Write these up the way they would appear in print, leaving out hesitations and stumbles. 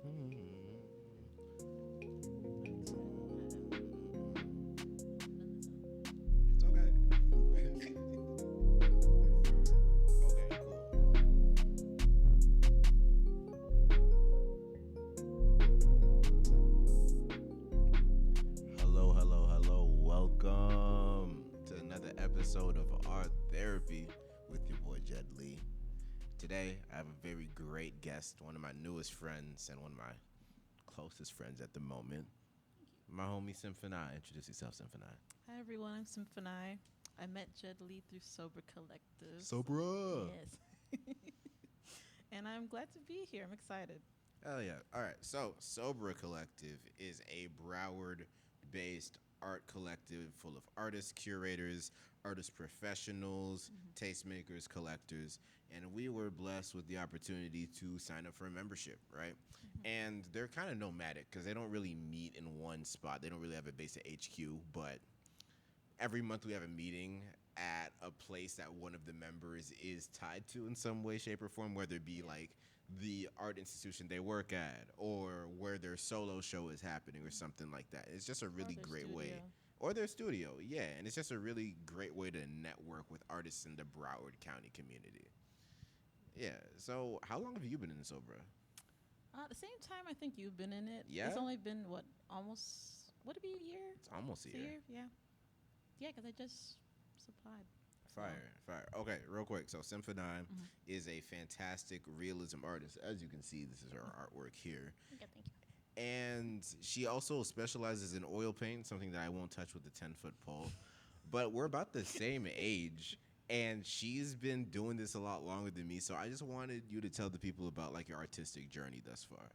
It's okay. Okay, cool. Hello, hello, hello. Welcome to another episode of Art Therapy with your boy Jed-Lee. Today, I have a very great guest, one of my newest friends and one of my closest friends at the moment, my homie Symphonii. Introduce yourself, Symphonii. Hi everyone, I'm Symphonii. I met Jed-Lee through Sober Collective. So, bruh. Yes. And I'm glad to be here. I'm excited. Hell yeah. All right. So, Sobra Collective is a Broward based art collective full of artists, curators, artist professionals, tastemakers, collectors. And we were blessed with the opportunity to sign up for a membership, right? And they're kind of nomadic because they don't really meet in one spot. They don't really have a base at HQ, but every month we have a meeting at a place that one of the members is tied to in some way, shape, or form, whether it be like the art institution they work at or where their solo show is happening or something like that. It's just a really their great way. studio. Or their studio, yeah. And it's just a really great way to network with artists in the Broward County community. Yeah. So, how long have you been in this, Sobra? At the same time, I think you've been in it. Yeah? It's only been, would it be a year? It's almost a It's a year. year? Yeah. Yeah, because I just supplied. Fire, fire. Okay, real quick. So Symphonii is a fantastic realism artist. As you can see, this is her artwork here. Okay, thank you. And she also specializes in oil paint, something that I won't touch with the 10-foot pole. But we're about the same age, and she's been doing this a lot longer than me. So I just wanted you to tell the people about like your artistic journey thus far.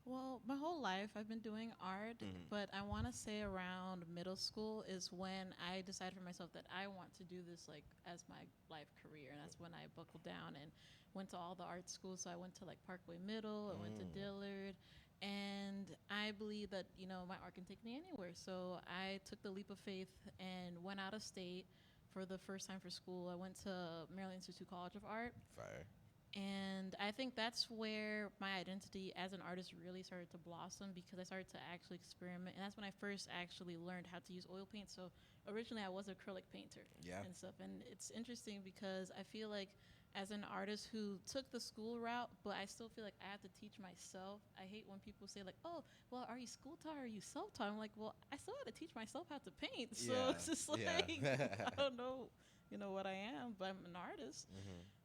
Well, my whole life I've been doing art, but I want to say around middle school is when I decided for myself that I want to do this like as my life career, and that's when I buckled down and went to all the art schools. So I went to like Parkway Middle, I went to Dillard, and I believe that my art can take me anywhere. So I took the leap of faith and went out of state for the first time for school. I went to Maryland Institute College of Art. Fire. And I think that's where my identity as an artist really started to blossom, because I started to actually experiment. And that's when I first actually learned how to use oil paint. So originally I was an acrylic painter and stuff. And it's interesting because I feel like as an artist who took the school route, but I still feel like I have to teach myself. I hate when people say like, oh, well, are you school taught or are you self-taught? I'm like, well, I still had to teach myself how to paint. So it's just like, I don't know, what I am, but I'm an artist.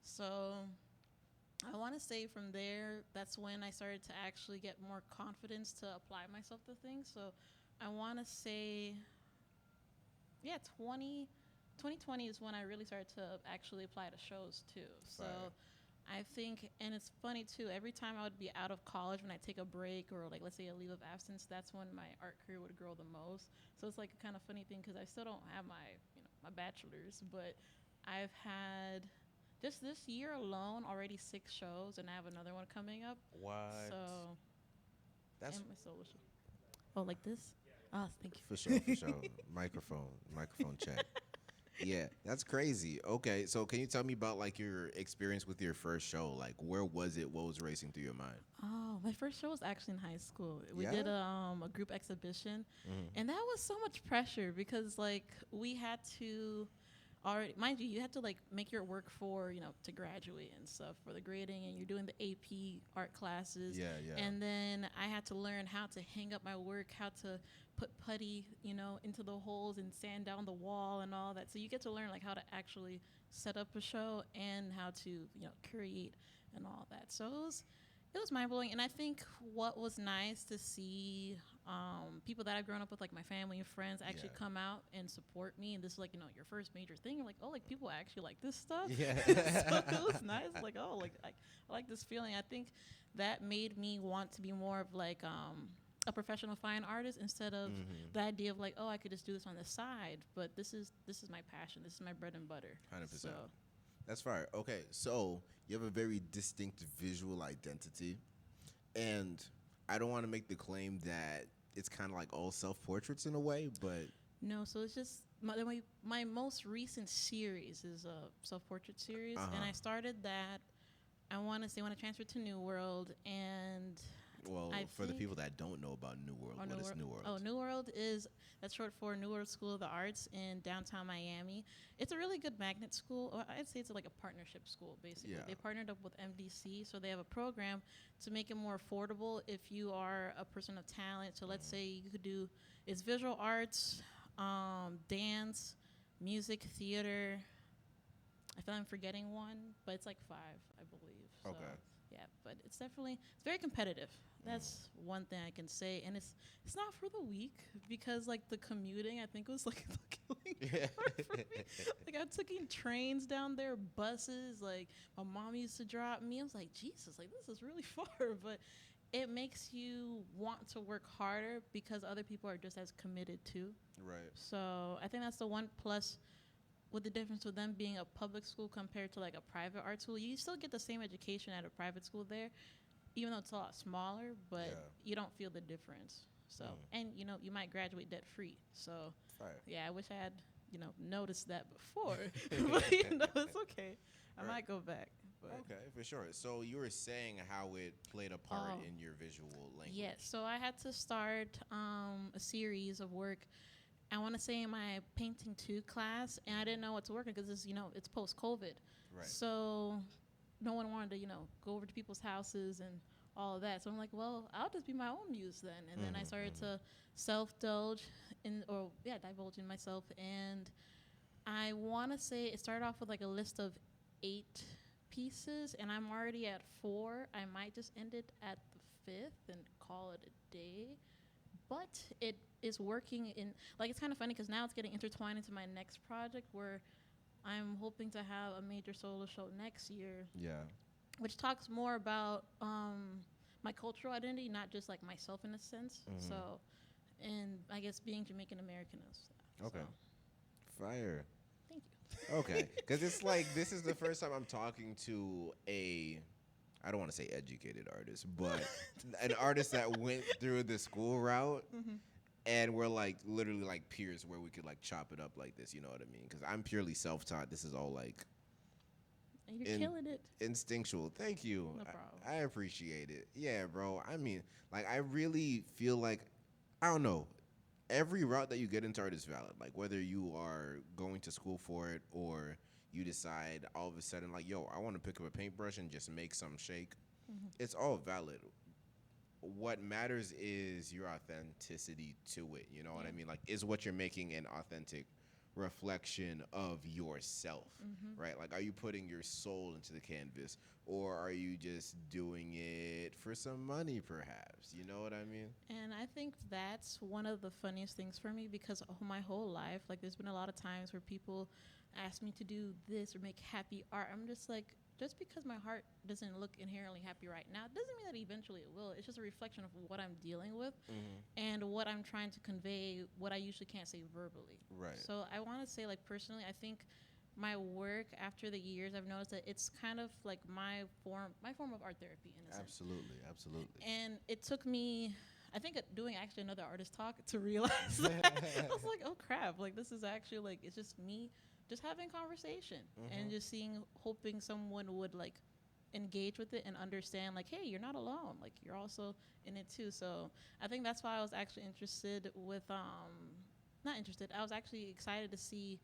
So I want to say from there, that's when I started to actually get more confidence to apply myself to things. So I want to say, yeah, 2020 is when I really started to actually apply to shows too. So I think, and it's funny too, every time I would be out of college, when I take a break or like, let's say a leave of absence, that's when my art career would grow the most. So it's like a kind of funny thing because I still don't have my bachelor's, but I've had just this year alone already 6 shows, and I have another one coming up. What? So That's and my solo show. Oh, like this? Oh, thank you. for sure, for sure. Microphone check. Yeah, that's crazy. Okay, so can you tell me about like your experience with your first show? Like, where was it? What was racing through your mind? Oh, my first show was actually in high school. We Yeah? did a group exhibition, and that was so much pressure because like we had to already, mind you had to like make your work for to graduate and stuff for the grading, and you're doing the AP art classes. Yeah, yeah. And then I had to learn how to hang up my work, how to put putty, into the holes and sand down the wall and all that. So you get to learn like how to actually set up a show and how to create and all that. So it was mind blowing, and I think what was nice to see people that I've grown up with, like my family and friends, actually come out and support me. And this is like your first major thing. You're like, oh, like people actually like this stuff. Yeah. So it was nice. Like, oh, like I like this feeling. I think that made me want to be more of like a professional fine artist instead of the idea of like, oh, I could just do this on the side. But this is my passion. This is my bread and butter. 100%. So, That's fire. Okay, so you have a very distinct visual identity, and I don't want to make the claim that it's kind of like all self-portraits in a way, but no, so it's just my most recent series is a self-portrait series, and I started that. I want to say when I transferred to New World, and Well, I for the think- people that don't know about New World, what is New World? Oh, New World is that's short for New World School of the Arts in downtown Miami. It's a really good magnet school. Or I'd say it's like a partnership school, basically. Yeah. They partnered up with MDC, so they have a program to make it more affordable if you are a person of talent. So let's say you could do it's visual arts, dance, music, theater. I feel I'm forgetting one, but it's like 5, I believe. So, Okay. yeah, but it's very competitive. That's one thing I can say, and it's not for the weak because like the commuting, I think was like the killing part for me. Like I'm taking trains down there, buses. Like my mom used to drop me. I was like, Jesus, like this is really far, but it makes you want to work harder because other people are just as committed too. Right. So I think that's the one plus with the difference with them being a public school compared to like a private art school. You still get the same education at a private school there, even though it's a lot smaller, but you don't feel the difference. So, and you know, you might graduate debt free. So, yeah, I wish I had, you know, noticed that before, but you know, it's okay. I might go back. But. Okay, for sure. So you were saying how it played a part in your visual language. Yes. So I had to start a series of work. I want to say in my painting 2 class, and I didn't know what to work on because it's, you know, it's post-COVID. Right. So no one wanted to, you know, go over to people's houses and all of that. So I'm like, well, I'll just be my own muse then. And then I started to divulge in myself. And I want to say it started off with like a list of 8 pieces, and I'm already at 4. I might just end it at the 5th and call it a day. But it is working in, like, it's kind of funny because now it's getting intertwined into my next project where I'm hoping to have a major solo show next year. Yeah. Which talks more about my cultural identity, not just like myself in a sense. So, and I guess being Jamaican American and stuff. Okay. So. Fire. Thank you. Okay. Because it's like, this is the first time I'm talking to I don't want to say educated artist, but an artist that went through the school route. And we're like literally like peers where we could like chop it up like this, you know what I mean? Because I'm purely self-taught. This is all like And you're killing it. Instinctual. Thank you. No problem. I appreciate it. Yeah, bro. I mean, like I really feel like, I don't know, every route that you get into art is valid. Like whether you are going to school for it or you decide all of a sudden like, yo, I want to pick up a paintbrush and just make some shake. It's all valid. What matters is your authenticity to it. You know what I mean? Like, is what you're making an authentic reflection of yourself, right? Like, are you putting your soul into the canvas, or are you just doing it for some money, perhaps? You know what I mean? And I think that's one of the funniest things for me because my whole life, like, there's been a lot of times where people ask me to do this or make happy art. I'm just like, just because my heart doesn't look inherently happy right now doesn't mean that eventually it will. It's just a reflection of what I'm dealing with and what I'm trying to convey, what I usually can't say verbally. Right. So I want to say, like, personally, I think my work after the years, I've noticed that it's kind of like my form of art therapy in a sense. Absolutely. And it took me, I think, doing actually another artist talk to realize that. I was like, oh crap, like this is actually like, it's just me just having conversation and just hoping someone would like engage with it and understand like, hey, you're not alone. Like you're also in it too. So I think that's why I was actually interested with, not interested, I was actually excited to see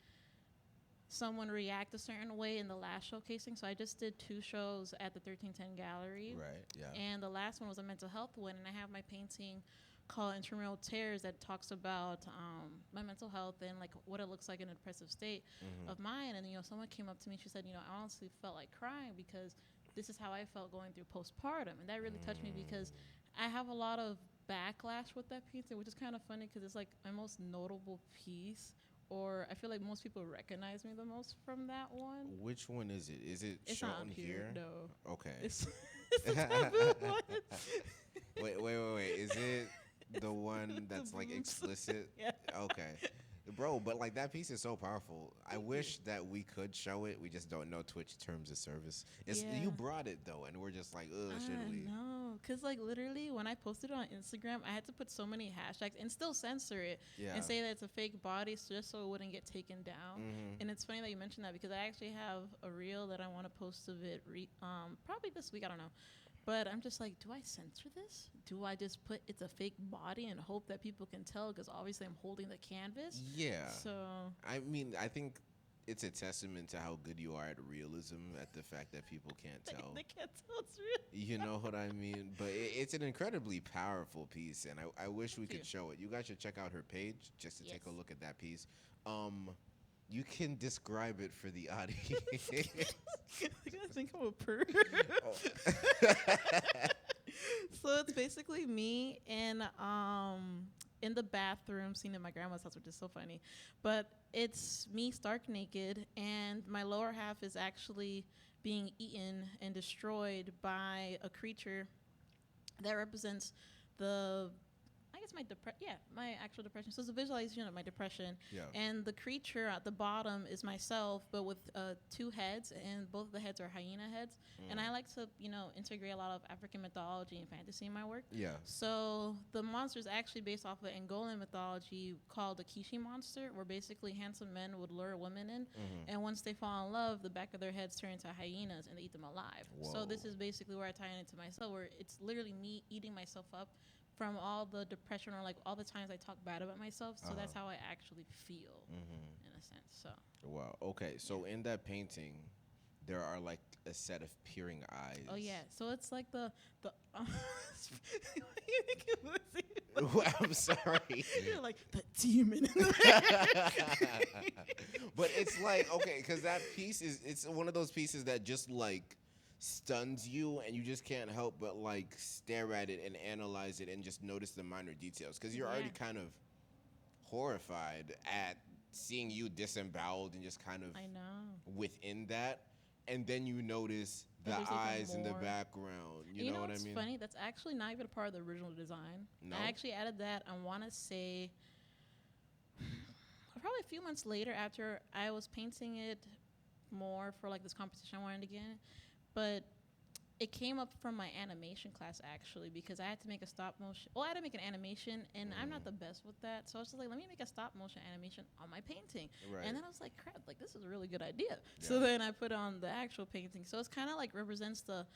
someone react a certain way in the last showcasing. So I just did 2 shows at the 1310 Gallery. Right, yeah. And the last one was a mental health one. And I have my painting called Intramural Tears that talks about my mental health and like what it looks like in a depressive state of mine. And, you know, someone came up to me and she said, you know, I honestly felt like crying because this is how I felt going through postpartum. And that really touched me because I have a lot of backlash with that painting, which is kind of funny because it's like my most notable piece, or I feel like most people recognize me the most from that one. Which one is it? Is it It's shown not here. No. Okay. It's a taboo one. Wait. Is it the one that's like explicit? Yeah. Okay. Bro, but like that piece is so powerful. I wish that we could show it. We just don't know Twitch terms of service. You brought it though, and we're just like, should we? No, because like literally when I posted it on Instagram, I had to put so many hashtags and still censor it and say that it's a fake body just so it wouldn't get taken down. And it's funny that you mentioned that because I actually have a reel that I want to post of it probably this week. I don't know. But I'm just like, do I censor this? Do I just put it's a fake body and hope that people can tell? Because obviously I'm holding the canvas. Yeah. So I mean, I think it's a testament to how good you are at realism, at the fact that people can't tell. they can't tell it's real. You know what I mean? But it's an incredibly powerful piece, and I wish we Thank could you. show it. You guys should check out her page just to take a Yes. look at that piece. You can describe it for the audience. You guys think I'm a perv? So it's basically me in the bathroom scene in my grandma's house, which is so funny. But it's me stark naked, and my lower half is actually being eaten and destroyed by a creature that represents the I guess my actual depression. So it's a visualization of my depression. Yeah. And the creature at the bottom is myself, but with two heads, and both of the heads are hyena heads. And I like to, integrate a lot of African mythology and fantasy in my work. Yeah. So the monster is actually based off of Angolan mythology called the Kishi monster, where basically handsome men would lure women in, and once they fall in love, the back of their heads turn into hyenas and they eat them alive. Whoa. So this is basically where I tie it into myself, where it's literally me eating myself up from all the depression or like all the times I talk bad about myself. So that's how I actually feel in a sense. So Wow. Okay. So in that painting, there are like a set of peering eyes. oh yeah, so it's like the you make it look- I'm sorry. You're like the demon. But it's like, okay, because that piece it's one of those pieces that just like stuns you, and you just can't help but like stare at it and analyze it and just notice the minor details, because you're already kind of horrified at seeing you disemboweled and just kind of I know. within that, and then you notice the That there's even eyes in the more. background. You know what I what's mean? funny? That's actually not even a part of the original design. No? I actually added that, I want to say, probably a few months later after I was painting it more for like this competition I wanted to get in. But it came up from my animation class actually, because I had to make a stop motion. Well, I had to make an animation, and I'm not the best with that. So I was just like, let me make a stop motion animation on my painting. Right. And then I was like, crap, like this is a really good idea. So then I put on the actual painting. So it's kind of like represents the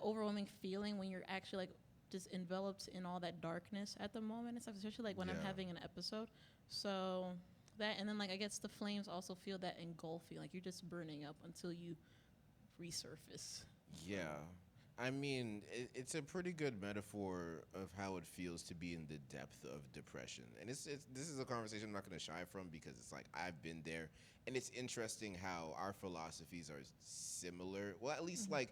overwhelming feeling when you're actually like just enveloped in all that darkness at the moment and stuff, especially like when I'm Yeah. having an episode. So that, and then like I guess the flames also feel that engulfing, like you're just burning up until you resurface. Yeah. I mean, it's a pretty good metaphor of how it feels to be in the depth of depression. And it's this is a conversation I'm not going to shy from, because it's like I've been there. And it's interesting how our philosophies are similar. Well, at least like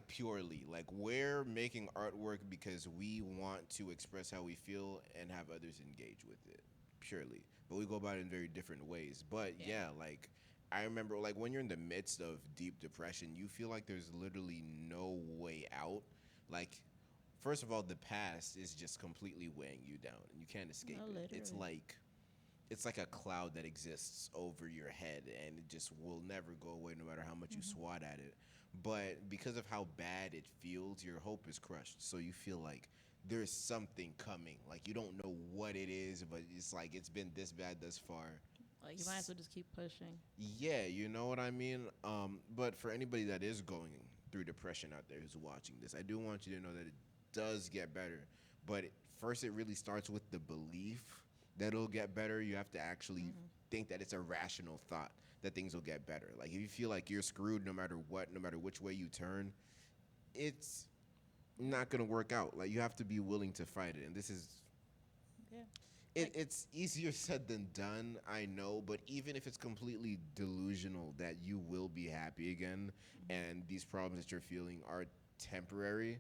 purely. Like we're making artwork because we want to express how we feel and have others engage with it, purely. But we go about it in very different ways. But yeah, like I remember, like, when you're in the midst of deep depression, you feel like there's literally no way out. Like, first of all, the past is just completely weighing you down, and you can't escape No, it. It's like a cloud that exists over your head, and it just will never go away no matter how much you swat at it. But because of how bad it feels, your hope is crushed. So you feel like there's something coming. Like, you don't know what it is, but it's like it's been this bad thus far. Like you might as well just keep pushing. Yeah, you know what I mean? But for anybody that is going through depression out there who's watching this, I do want you to know that it does get better. But first, it really starts with the belief that it'll get better. You have to actually think that it's a rational thought that things will get better. Like, if you feel like you're screwed no matter what, no matter which way you turn, it's not going to work out. Like, you have to be willing to fight it. And this is... Yeah. It's easier said than done, I know, but even if it's completely delusional that you will be happy again and these problems that you're feeling are temporary,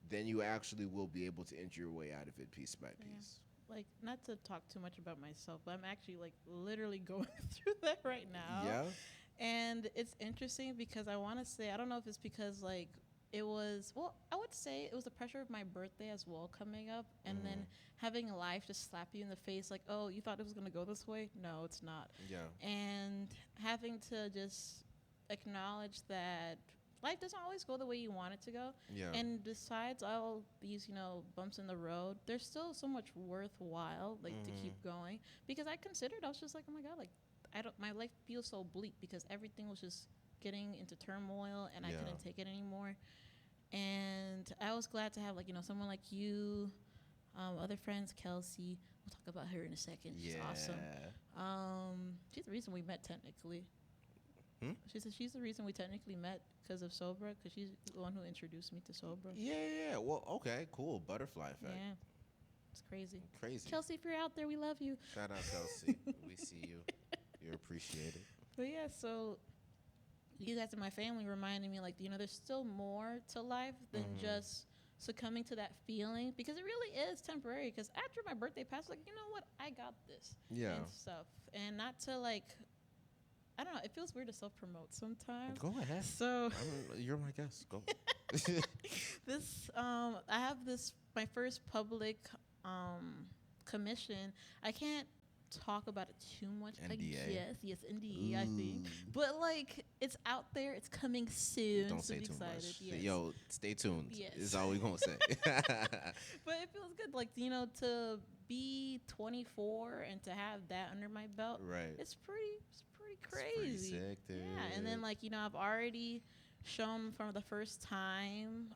then you actually will be able to inch your way out of it piece by piece. Like, not to talk too much about myself, but I'm actually like literally going through that right now. Yeah? And it's interesting because I want to say, I don't know if it's because like it was, well, I would say it was the pressure of my birthday as well coming up, and then having life just slap you in the face like, oh, you thought it was going to go this way? No, it's not. Yeah. And having to just acknowledge that life doesn't always go the way you want it to go. Yeah. And besides all these, bumps in the road, there's still so much worthwhile, like, to keep going. Because I was just like, oh my God, like, my life feels so bleak because everything was just getting into turmoil and I couldn't take it anymore. And I was glad to have like someone like you, other friends, Kelsey. We'll talk about her in a second. She's awesome. She's the reason we met technically. Hmm? She said she's the reason we technically met because of Sobra, because she's the one who introduced me to Sobra. Yeah. Well, okay, cool. Butterfly effect. Yeah, it's crazy. Crazy. Kelsey, if you're out there, we love you. Shout out Kelsey. We see you. You're appreciated. But yeah, so you guys in my family reminded me, like, there's still more to life than just succumbing to that feeling, because it really is temporary. Because after my birthday passed, like, you know what, I got this. Yeah. And stuff. And not to, like, I don't know, it feels weird to self-promote sometimes. Go ahead. So You're my guest. Go. I have my first public commission. I can't talk about it too much. NDA. Yes, NDA, I think. But like, it's out there. It's coming soon. Don't so say be too excited. much. Yes. Yo, stay tuned. Yes. Is all we gonna say. But it feels good, like, to be 24 and to have that under my belt. Right. It's pretty crazy. It's pretty sick, dude. Yeah, and then like I've already shown for the first time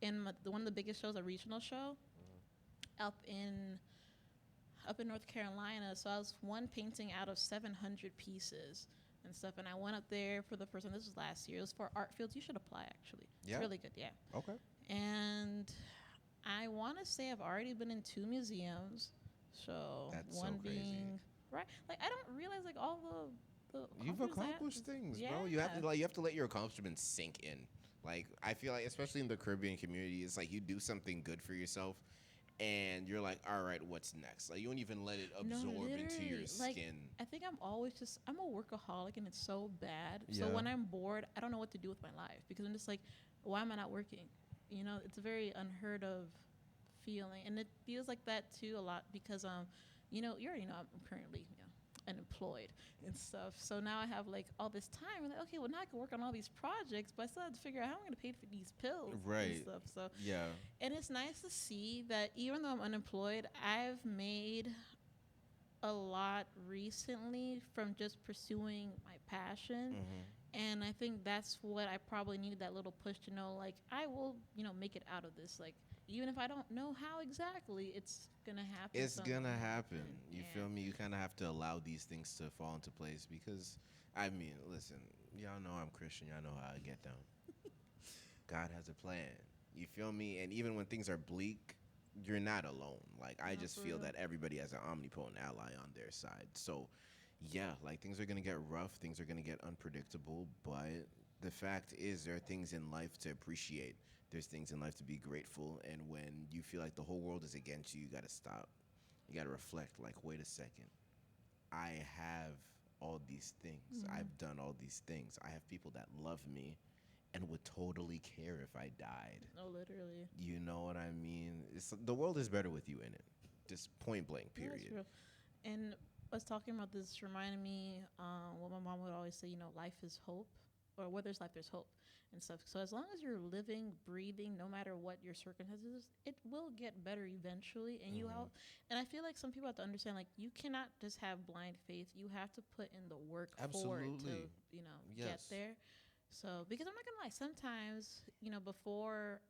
in one of the biggest shows, a regional show, up in North Carolina. So I was one painting out of 700 pieces and stuff, and I went up there for the first time. This was last year. It was for Art Fields. You should apply, actually. Yeah? It's really good. Yeah. Okay. And I want to say I've already been in 2 museums. So That's one so crazy. being right. Like, I don't realize like all the You've accomplished things, bro. You have to let your accomplishments sink in. Like, I feel like, especially in the Caribbean community, it's like you do something good for yourself, and you're like, all right, what's next? Like, you don't even let it absorb into your like, skin. I think I'm a workaholic, and it's so bad. Yeah. So when I'm bored, I don't know what to do with my life, because I'm just like, why am I not working? It's a very unheard of feeling, and it feels like that too a lot because you already know I'm currently unemployed and stuff. So now I have like all this time, and like, okay, well now I can work on all these projects, but I still have to figure out how I'm going to pay for these pills Right. and stuff. So Yeah. and it's nice to see that even though I'm unemployed, I've made a lot recently from just pursuing my passion. And I think that's what I probably needed, that little push to know, like, I will, make it out of this. Like, even if I don't know how exactly, it's going to happen. It's going to happen. You Yeah. feel me? You kind of have to allow these things to fall into place because, I mean, listen, y'all know I'm Christian. Y'all know how I get down. God has a plan. You feel me? And even when things are bleak, you're not alone. Like, I just feel real. that everybody has an omnipotent ally on their side. So, yeah, like, things are going to get rough. Things are going to get unpredictable. But the fact is, there are things in life to appreciate. There's things in life to be grateful. And when you feel like the whole world is against you, you got to stop. You got to reflect, like, wait a second. I have all these things. I've done all these things. I have people that love me and would totally care if I died. Oh, literally. You know what I mean? The world is better with you in it. Just point blank, Yeah, period. that's real. And us talking about this reminded me what my mom would always say, life is hope, or where there's life, there's hope and stuff. So as long as you're living, breathing, no matter what your circumstances, it will get better eventually. And and I feel like some people have to understand, like, you cannot just have blind faith. You have to put in the work for it to, get there. So, because I'm not gonna lie, sometimes, before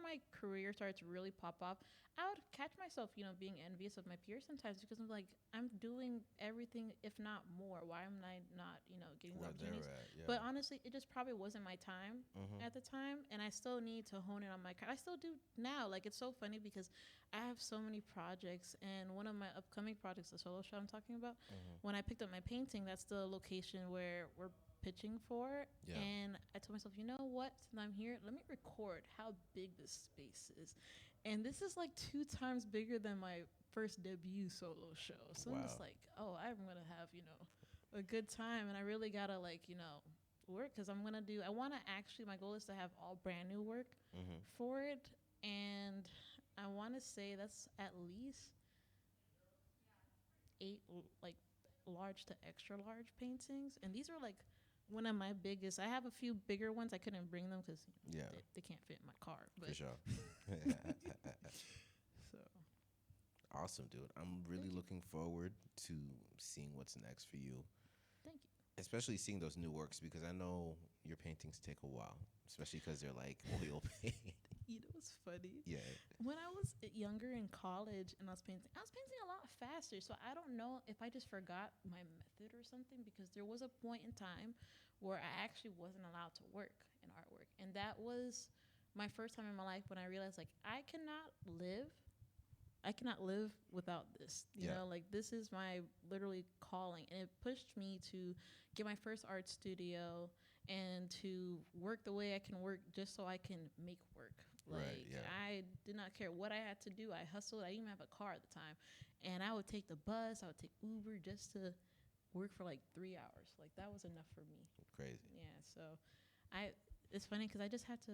my career started to really pop off, I would catch myself, being envious of my peers sometimes, because I'm like, I'm doing everything, if not more. Why am I not, getting the opportunities? But honestly, it just probably wasn't my time at the time, and I still need to hone in on my craft. I still do now. Like, it's so funny because I have so many projects, and one of my upcoming projects, the solo show I'm talking about, when I picked up my painting, that's the location where we're pitching for. Yeah. And I told myself, you know what, since I'm here, let me record how big this space is. And this is like 2 times bigger than my first debut solo show. So I'm just like, oh, I'm gonna have a good time, and I really gotta work, because my goal is to have all brand new work for it. And I want to say that's at least 8 large to extra large paintings, and these are like one of my biggest. I have a few bigger ones. I couldn't bring them because they can't fit in my car. But For sure. So Awesome, dude. I'm really looking forward to seeing what's next for you. Thank you. especially seeing those new works because I know your paintings take a while, especially because they're like oil paint. You know what's funny? Yeah. When I was younger in college and I was painting a lot faster. So I don't know if I just forgot my method or something because there was a point in time where I actually wasn't allowed to work in artwork. And that was my first time in my life when I realized like I cannot live without this. You Yeah. know, like this is my literally calling. And it pushed me to get my first art studio and to work the way I can work just so I can make work. Right. Like Yeah. I did not care what I had to do. I hustled. I didn't even have a car at the time. And I would take the bus, I would take Uber just to work for like 3 hours. Like that was enough for me. Crazy. Yeah. So I it's funny because I had to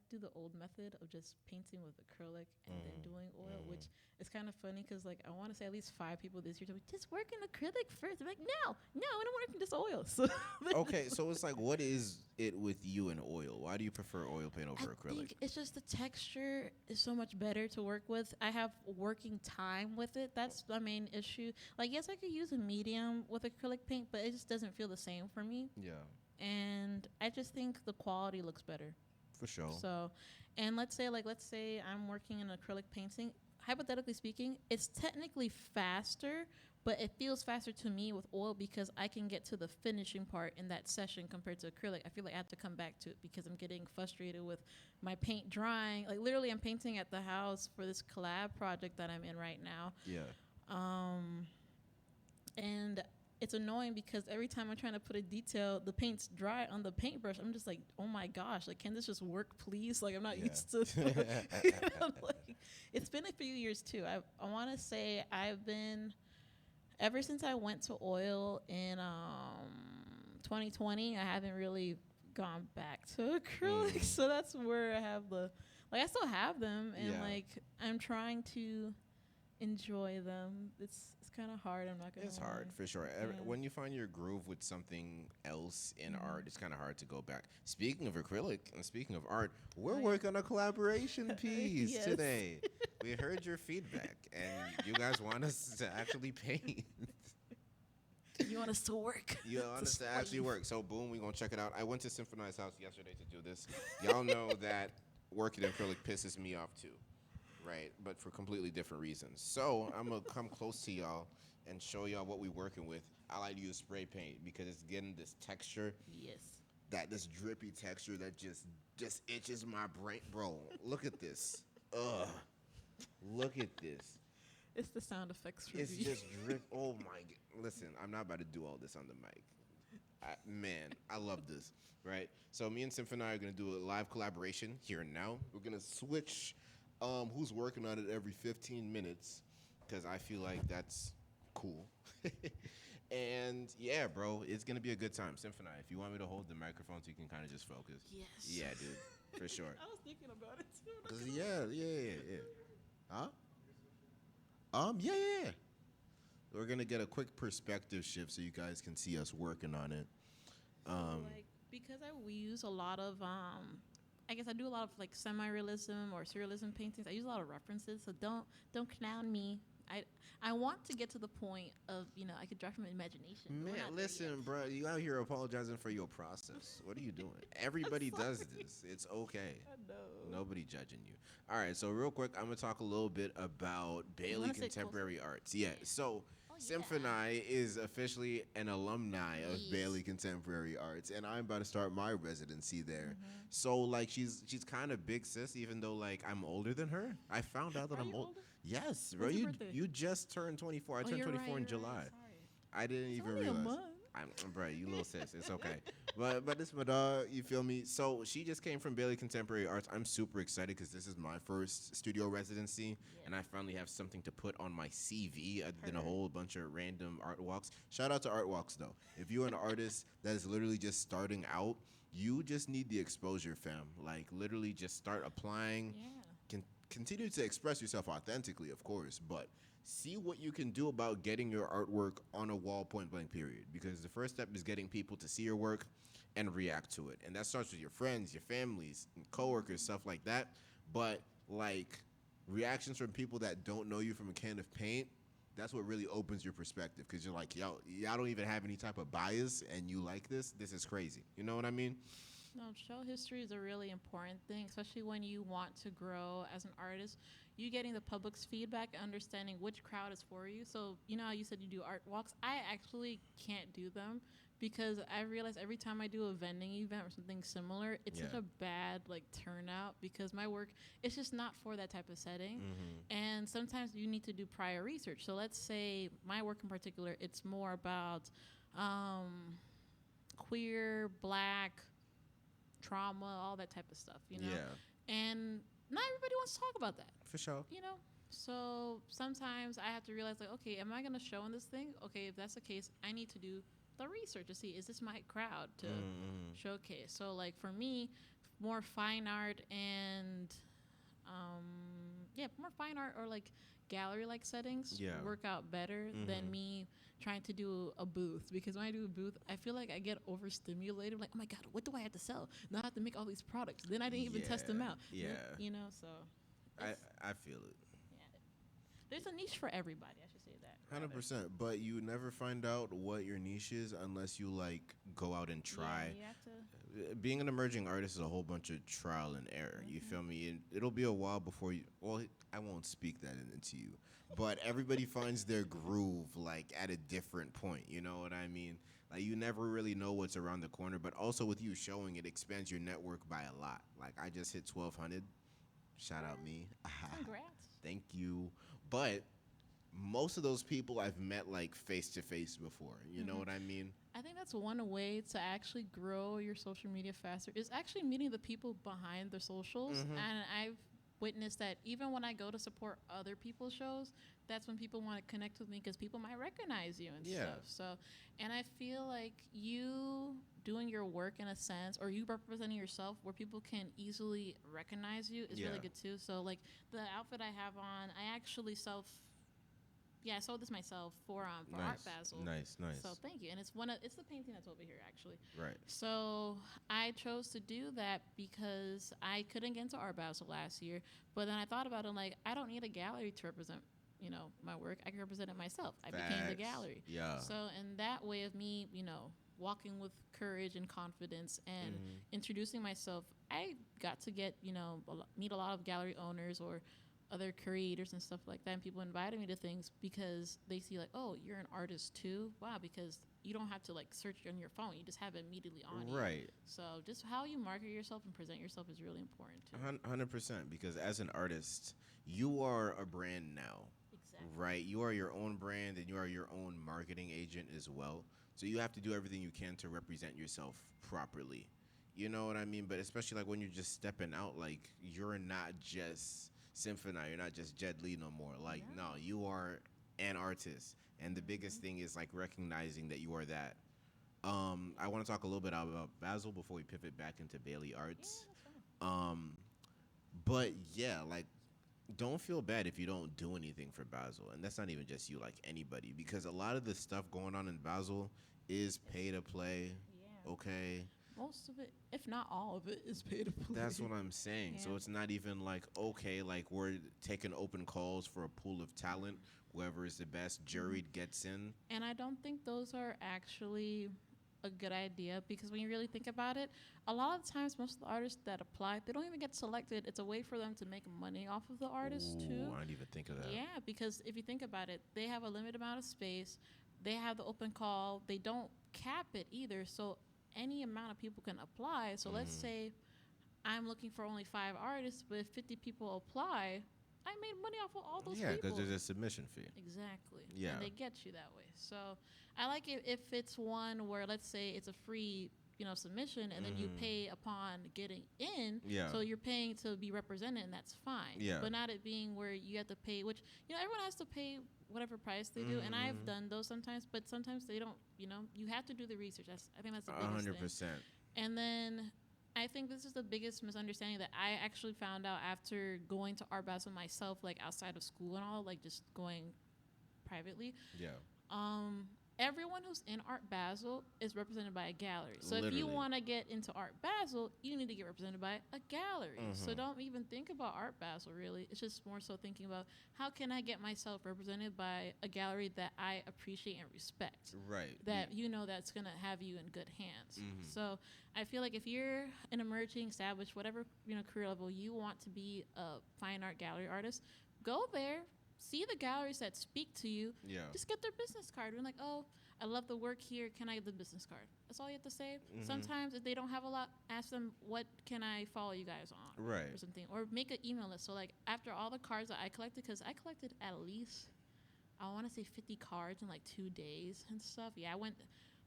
do the old method of just painting with acrylic and then doing oil, which is kind of funny because like I want to say at least 5 people this year told me just work in acrylic first. I'm like, no, I don't want to just oil. So Okay, so it's like, what is it with you and oil? Why do you prefer oil paint over I acrylic? think it's just the texture is so much better to work with. I have working time with it. That's my main issue. Like, yes, I could use a medium with acrylic paint, but it just doesn't feel the same for me. Yeah, And I just think the quality looks better. for sure. So, and let's say I'm working in acrylic painting. Hypothetically speaking, it's technically faster, but it feels faster to me with oil because I can get to the finishing part in that session compared to acrylic. I feel like I have to come back to it because I'm getting frustrated with my paint drying. Like literally, I'm painting at the house for this collab project that I'm in right now. Yeah. And it's annoying because every time I'm trying to put a detail, the paint's dry on the paintbrush. I'm just like, oh my gosh, like, can this just work, please? Like, I'm not Yeah. used to. Like, it's been a few years too. I want to say I've been ever since I went to oil in 2020. I haven't really gone back to acrylic, so that's where I have I still have them, and Yeah. like I'm trying to enjoy them. It's kind of hard. I'm not gonna. It's lie. hard for sure. Yeah. When you find your groove with something else in Mhm. art, it's kind of hard to go back. Speaking of acrylic and speaking of art, we're Oh, yeah. working on a collaboration piece Yes. today. We heard your feedback, and you guys want us to actually paint. You want us to work? You want us to actually slave. work. So boom, we're gonna check it out. I went to Symphonii's house yesterday to do this. Y'all know that working acrylic pisses me off too, right? But for completely different reasons. So I'm gonna come close to y'all and show y'all what we're working with. I like to use spray paint because it's getting this texture, Yes. this drippy texture that just itches my brain, bro. Look at this. Ugh. Look at this. It's the sound effects for It's me. just drip. Oh my! Listen, I'm not about to do all this on the mic. Man, I love this. Right. So me and Symphonii are gonna do a live collaboration here and now. We're gonna switch. Who's working on it every 15 minutes? Because I feel like that's cool. And yeah, bro, it's gonna be a good time. Symphonii, if you want me to hold the microphone so you can kind of just focus. Yes. Yeah, dude, for sure. I was thinking about it too. I'm not 'Cause gonna yeah. Huh? Yeah. We're gonna get a quick perspective shift so you guys can see us working on it. So, like because we use a lot of I guess I do a lot of like semi-realism or surrealism paintings. I use a lot of references, so don't clown me. I want to get to the point of I could draw from imagination. but we're Man, not there listen, yet. bro, you out here apologizing for your process. What are you doing? Everybody does this. It's okay. I know. Nobody judging you. All right, so real quick, I'm gonna talk a little bit about Bailey wanna say Contemporary Arts. Yeah, so Oh, yeah. Symphonii is officially an alumni of Yes. Bailey Contemporary Arts, and I'm about to start my residency there. Mm-hmm. So like, she's kind of big sis, even though like I'm older than her. I found out that Are I'm you old. older? Yes, bro. When's your You birthday? you just turned 24. I Oh, turned you're 24 in right, you're July. right, sorry. I didn't It's even only a realize. month. I'm bro, you little sis. It's okay. But it's my dog. You feel me? So she just came from Bailey Contemporary Arts. I'm super excited because this is my first studio residency, and I finally have something to put on my CV other than a Heard. whole bunch of random art walks. Shout out to art walks though. If you're an artist that is literally just starting out, you just need the exposure, fam. Like literally, just start applying. Yeah. Continue to express yourself authentically, of course, but see what you can do about getting your artwork on a wall point blank period, because the first step is getting people to see your work and react to it, and that starts with your friends, your families, and coworkers, stuff like that. But like reactions from people that don't know you from a can of paint, That's what really opens your perspective because you're like, yo, y'all don't even have any type of bias, and you like this. This is crazy. You know what I mean? No, show history is a really important thing, especially when you want to grow as an artist. You getting the public's feedback, understanding which crowd is for you. So, you know how you said you do art walks? I actually can't do them because I realize every time I do a vending event or something similar, it's such Yeah. a bad like turnout because my work it's just not for that type of setting. And sometimes you need to do prior research. So let's say my work in particular, it's more about um, queer, black, trauma, all that type of stuff, you know? Yeah, And not everybody wants to talk about that, for sure. you know? So sometimes I have to realize, like, okay, am I going to show in this thing? Okay, if that's the case, I need to do the research to see, is this my crowd to showcase? So, like, for me, more fine art and, more fine art or, like, gallery-like settings Yeah. work out better than me trying to do a booth because when I do a booth, I feel like I get overstimulated. Like, oh my god, what do I have to sell? Now I have to make all these products. Then I didn't even test them out. Yeah. Then, you know, so I it's- I feel it. yeah, there's a niche for everybody. I should say that. 100%. But you never find out what your niche is unless you like go out and try. Yeah, you have to. Being an emerging artist is a whole bunch of trial and error. You feel me? And it'll be a while before you. Well, I won't speak that into you, but everybody finds their groove like at a different point. You know what I mean? Like you never really know what's around the corner. But also with you showing, it expands your network by a lot. Like I just hit 1,200. Shout out me. Congrats. Thank you. But most of those people I've met like face to face before. You know what I mean? I think that's one way to actually grow your social media faster is actually meeting the people behind the socials. And I've witnessed that even when I go to support other people's shows, that's when people want to connect with me because people might recognize you and Yeah. stuff. So, and I feel like you doing your work in a sense or you representing yourself where people can easily recognize you is Yeah. really good too. So, like the outfit I have on, I actually I sold this myself for Art Basel. Nice. So thank you, and it's it's the painting that's over here actually. Right. So I chose to do that because I couldn't get into Art Basel last year, but then I thought about it like I don't need a gallery to represent my work. I can represent it myself. I became the Facts. gallery. Yeah. So in that way of me, walking with courage and confidence and introducing myself, I got to meet a lot of gallery owners or other creators and stuff like that, and people invited me to things because they see like, oh, you're an artist too. Wow, because you don't have to like search on your phone; you just have it immediately on you. Right. So just how you market yourself and present yourself is really important too. 100%. Because as an artist, you are a brand now. Exactly. Right. You are your own brand and you are your own marketing agent as well. So you have to do everything you can to represent yourself properly. You know what I mean? But especially like when you're just stepping out, like you're not just Symphonii, you're not just Jed-Lee no more. Like, no, you are an artist. And the biggest thing is like recognizing that you are that. I want to talk a little bit about Basil before we pivot back into Bailey Arts. But yeah, like don't feel bad if you don't do anything for Basel. And that's not even just you, like anybody. Because a lot of the stuff going on in Basel is pay to play. Yeah. Okay. Most of it, if not all of it, is pay to play. That's what I'm saying. So Yeah. it's not even like, okay, like we're taking open calls for a pool of talent. Whoever is the best juried gets in. And I don't think those are actually a good idea because when you really think about it, a lot of the times most of the artists that apply, they don't even get selected. It's a way for them to make money off of the artist Ooh, too. I didn't even think of that. Yeah, because if you think about it, they have a limited amount of space. They have the open call. They don't cap it either. So any amount of people can apply. So let's say I'm looking for only 5 artists, but if 50 people apply, I made money off of all those Yeah, people. because there's a submission fee. Exactly. Yeah. And they get you that way. So I like it if it's one where, let's say, it's a free, submission, and then you pay upon getting in. Yeah. So you're paying to be represented, and that's fine. Yeah. But not it being where you have to pay, which, everyone has to pay whatever price they do. And I've done those sometimes, but sometimes they don't, you have to do the research. I think that's the biggest thing. 100%. And then I think this is the biggest misunderstanding that I actually found out after going to Art Basel myself, like outside of school and all, like just going privately. Yeah. everyone who's in Art Basel is represented by a gallery. So if you Literally. want to get into Art Basel, you need to get represented by a gallery. So Mhm. don't even think about Art Basel really. It's just more so thinking about how can I get myself represented by a gallery that I appreciate and respect. Right. That you know that's gonna have you in good hands. Mhm. So I feel like if you're an emerging, established, whatever career level you want to be a fine art gallery artist, go there, see the galleries that speak to you, Yeah. just get their business card. We're like, oh, I love the work here. Can I get the business card? That's all you have to say. Mhm. Sometimes if they don't have a lot, ask them what can I follow you guys on, Right. or something, or make an email list. So like after all the cards that I collected, because I collected at least I want to say 50 cards in like 2 days and stuff. Yeah, I went.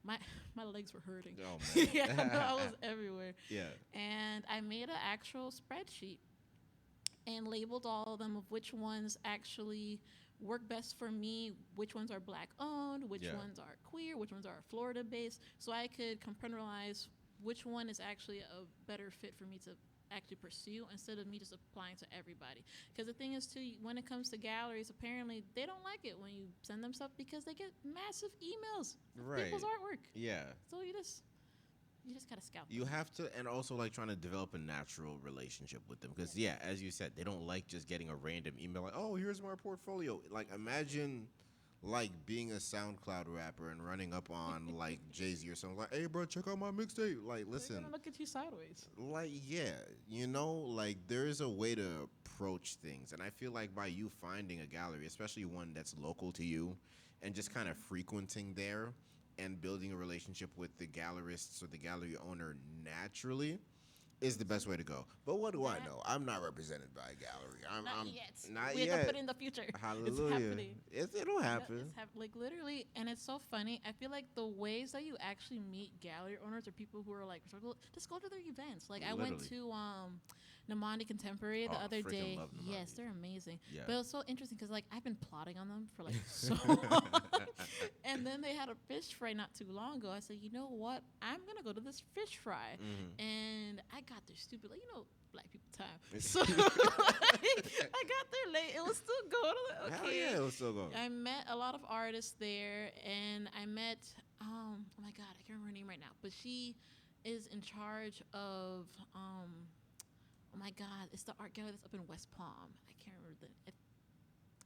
My my legs were hurting. Oh man. Yeah, no, I was everywhere, Yeah. and I made an actual spreadsheet and labeled all of them of which ones actually work best for me, which ones are black owned, which Yeah. ones are queer, which ones are Florida based, so I could compartmentalize which one is actually a better fit for me to actually pursue instead of me just applying to everybody. Because the thing is too, when it comes to galleries, apparently they don't like it when you send them stuff because they get massive emails of Right. people's artwork. Yeah. So you just gotta scout them. You have to, and also like trying to develop a natural relationship with them, because yeah, as you said, they don't like just getting a random email like, "Oh, here's my portfolio." Like, imagine like being a SoundCloud rapper and running up on like Jay-Z or something like, "Hey, bro, check out my mixtape." Like, They're listen, gonna look at you sideways. like, yeah, like there is a way to approach things, and I feel like by you finding a gallery, especially one that's local to you, and just kind of frequenting there and building a relationship with the gallerists or the gallery owner naturally is the best way to go. But what do I That- know? I'm not represented by a gallery. Not I'm yet. not We have yet. to put it in the future. Hallelujah. It's happening. It'll Yeah, happen. like literally, and it's so funny. I feel like the ways that you actually meet gallery owners or people who are like, just go to their events. Like I went Literally. to Namandi Contemporary the Oh, other freaking day. love Yes, Namandi. they're amazing. Yeah. But it was so interesting because like I've been plotting on them for like so long, and then they had a fish fry not too long ago. I said, you know what? I'm gonna go to this fish fry, Mhm. and I got there stupid, like black people time. So I got there late. It was still going. I'm like, Hell okay. yeah, it was still going. I met a lot of artists there, and I met oh my god, I can't remember her name right now, but she is in charge of oh my god, it's the art gallery that's up in West Palm. I can't remember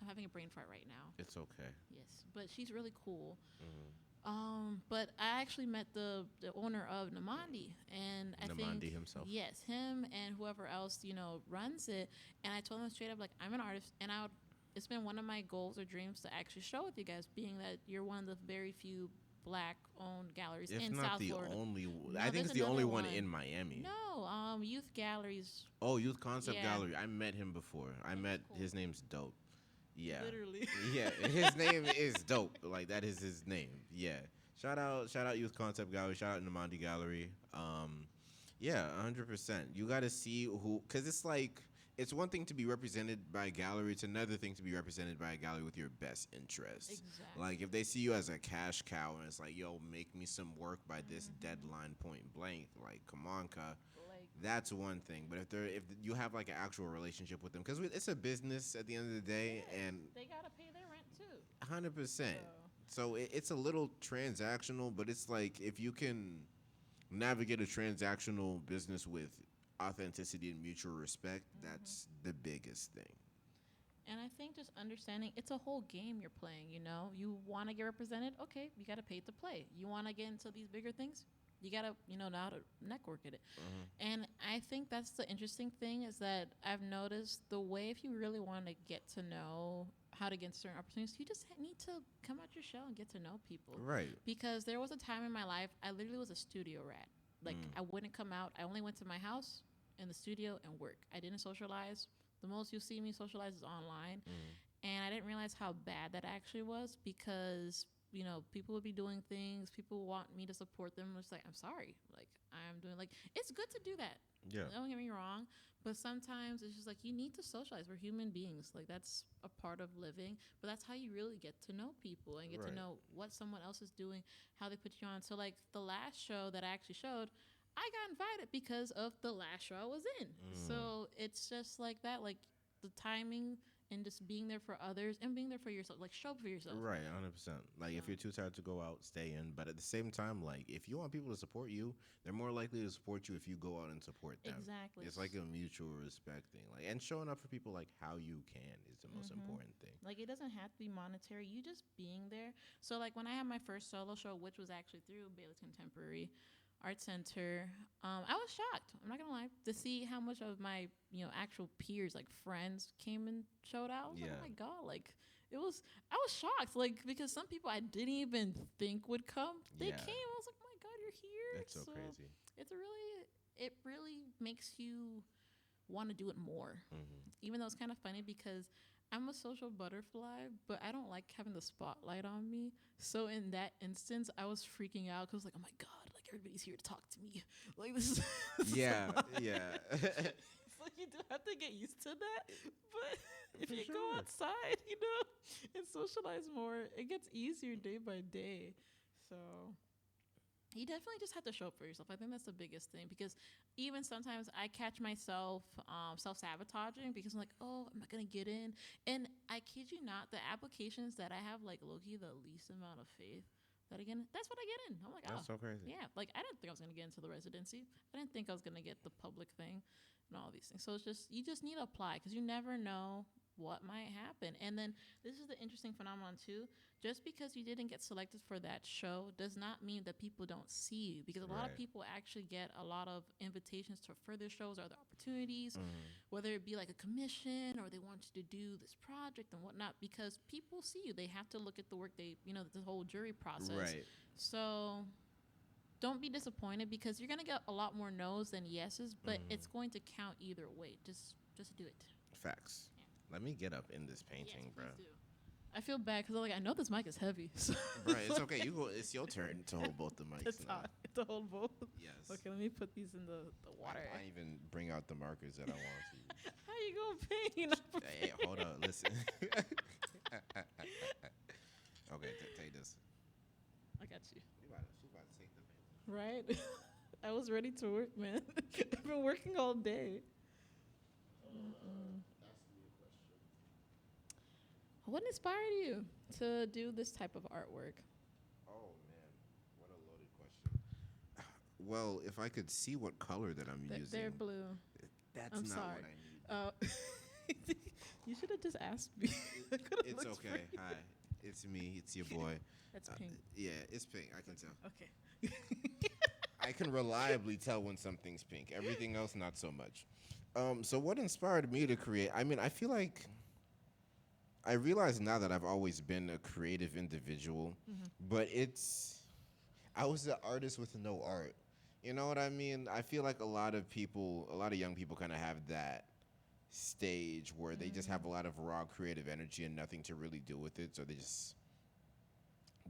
I'm having a brain fart right now. It's okay. Yes, but she's really cool. Mhm. But I actually met the owner of Namandi, and I think Namandi himself. yes, him and whoever else runs it. And I told him straight up, like, I'm an artist, and it's been one of my goals or dreams to actually show with you guys, being that you're one of the very few black-owned galleries If in not South the Florida. only, No, I think there's it's the only another one one. in Miami. No, youth galleries, Oh, Youth Concept Yeah. Gallery. I met him before. I met cool. his name's Dope. Yeah. literally. Yeah, his name is Dope. Like, that is his name. Yeah. Shout out Youth Concept Gallery. Shout out Namandi Gallery. Yeah, 100%. You got to see who, because it's like, it's one thing to be represented by a gallery. It's another thing to be represented by a gallery with your best interests. Exactly. Like, if they see you as a cash cow and it's like, yo, make me some work by this deadline point blank, like, come on, ka. Like, That's one thing. But if you have like an actual relationship with them, because it's a business at the end of the day, and they gotta pay their rent too. 100%. So it's a little transactional, but it's like if you can navigate a transactional business with authenticity and mutual respect, that's the biggest thing. And I think just understanding it's a whole game you're playing, You want to get represented? Okay, you got to pay to play. You want to get into these bigger things? You got to, know how to network at it. And I think that's the interesting thing is that I've noticed the way if you really want to get to know how to get certain opportunities, you just need to come out your shell and get to know people. Right. Because there was a time in my life, I literally was a studio rat. Like, I wouldn't come out. I only went to my house, in the studio, and work. I didn't socialize. The most you see me socialize is online. And I didn't realize how bad that actually was because, people would be doing things. People want me to support them. It's like, I'm sorry. Like, I'm doing, like, it's good to do that. Yeah. Don't get me wrong. But sometimes it's just like, you need to socialize. We're human beings. Like, that's a part of living. But that's how you really get to know people and get Right. to know what someone else is doing, how they put you on. So, like, the last show that I actually showed, I got invited because of the last show I was in. So it's just like that. Like, the timing and just being there for others and being there for yourself. Like, show up for yourself. Right, 100%. Like, if So- you're too tired to go out, stay in. But at the same time, like, if you want people to support you, they're more likely to support you if you go out and support them. Exactly. It's like a mutual respect thing. Like, and showing up for people like how you can is the most important thing. Like, it doesn't have to be monetary. You just being there. So, like, when I had my first solo show, which was actually through Baylor's Contemporary Art Center, I was shocked. I'm not gonna lie, to see how much of my actual peers, like friends, came and showed out. I was like, Yeah. oh my god, like it was. I was shocked, like because some people I didn't even think would come, they Yeah. came. I was like, oh my god, you're here. That's so crazy. It really makes you want to do it more. Even though it's kind of funny because I'm a social butterfly, but I don't like having the spotlight on me. So in that instance, I was freaking out because like, oh my god, like everybody's here to talk to me. Like this is this is a Yeah, lot. yeah. So you do have to get used to that. But if For you sure. go outside, and socialize more, it gets easier day by day. So you definitely just have to show up for yourself. I think that's the biggest thing because even sometimes I catch myself self-sabotaging because I'm like, oh, I'm not going to get in. And I kid you not, the applications that I have, like, low-key the least amount of faith, that again, that's what I get in. I'm like, oh, That's so crazy. yeah. Like, I didn't think I was going to get into the residency. I didn't think I was going to get the public thing and all these things. So it's just, you just need to apply because you never know what might happen. And then this is the interesting phenomenon too. Just because you didn't get selected for that show does not mean that people don't see you because a lot of Right. people actually get a lot of invitations to further shows or other opportunities, whether it be like a commission or they want you to do this project and whatnot because people see you. They have to look at the work the whole jury process. Right. So don't be disappointed because you're going to get a lot more no's than yeses, but it's going to count either way. Just do it. Facts. Let me get up in this painting, Yes, bro. please do. I feel bad because I know this mic is heavy. So Bro, it's okay. You go. It's your turn to hold both the mics It's now. hot to hold both. Yes. Okay, let me put these in the water. I even bring out the markers that I want to use. How you gonna paint? Hey, hold on. Listen. Okay, take this. I got you. She about to take the painting. Right? I was ready to work, man. I've been working all day. What inspired you to do this type of artwork? Oh man, what a loaded question. Well, if I could see what color that I'm using, They're blue. that's I'm not sorry. what I need. You should have just asked me. I could've It's looked for okay. you. Hi, it's me. It's your boy. That's pink. Yeah, it's pink. I can tell. Okay. I can reliably tell when something's pink. Everything else, not so much. So what inspired me to create? I mean, I feel like I realize now that I've always been a creative individual, but I was an artist with no art. You know what I mean? I feel like a lot of young people kind of have that stage where they just have a lot of raw creative energy and nothing to really do with it, so they just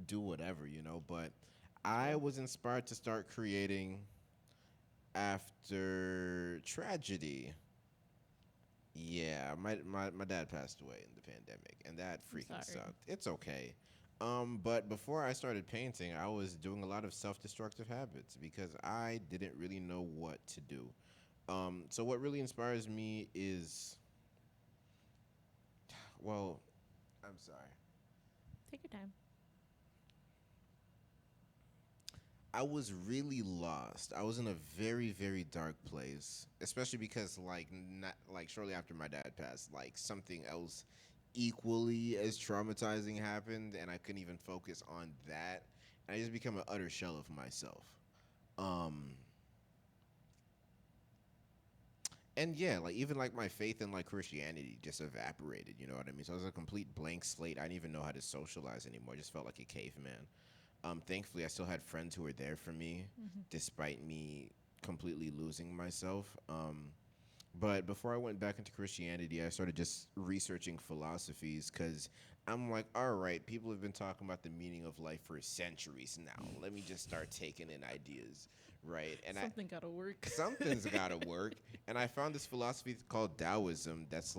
do whatever, But I was inspired to start creating after tragedy. Yeah, my dad passed away in the pandemic, and that freaking sorry. sucked. It's okay. But before I started painting, I was doing a lot of self-destructive habits because I didn't really know what to do. So what really inspires me is, well, I'm sorry. Take your time. I was really lost. I was in a very, very dark place, especially because not shortly after my dad passed, something else equally as traumatizing happened, and I couldn't even focus on that. And I just became an utter shell of myself. And yeah, even my faith in Christianity just evaporated. You know what I mean? So I was a complete blank slate. I didn't even know how to socialize anymore. I just felt like a caveman. Thankfully, I still had friends who were there for me, despite me completely losing myself. But before I went back into Christianity, I started just researching philosophies because I'm like, all right, people have been talking about the meaning of life for centuries now. Let me just start taking in ideas, right? And Something gotta work. something's got to work. And I found this philosophy called Taoism that's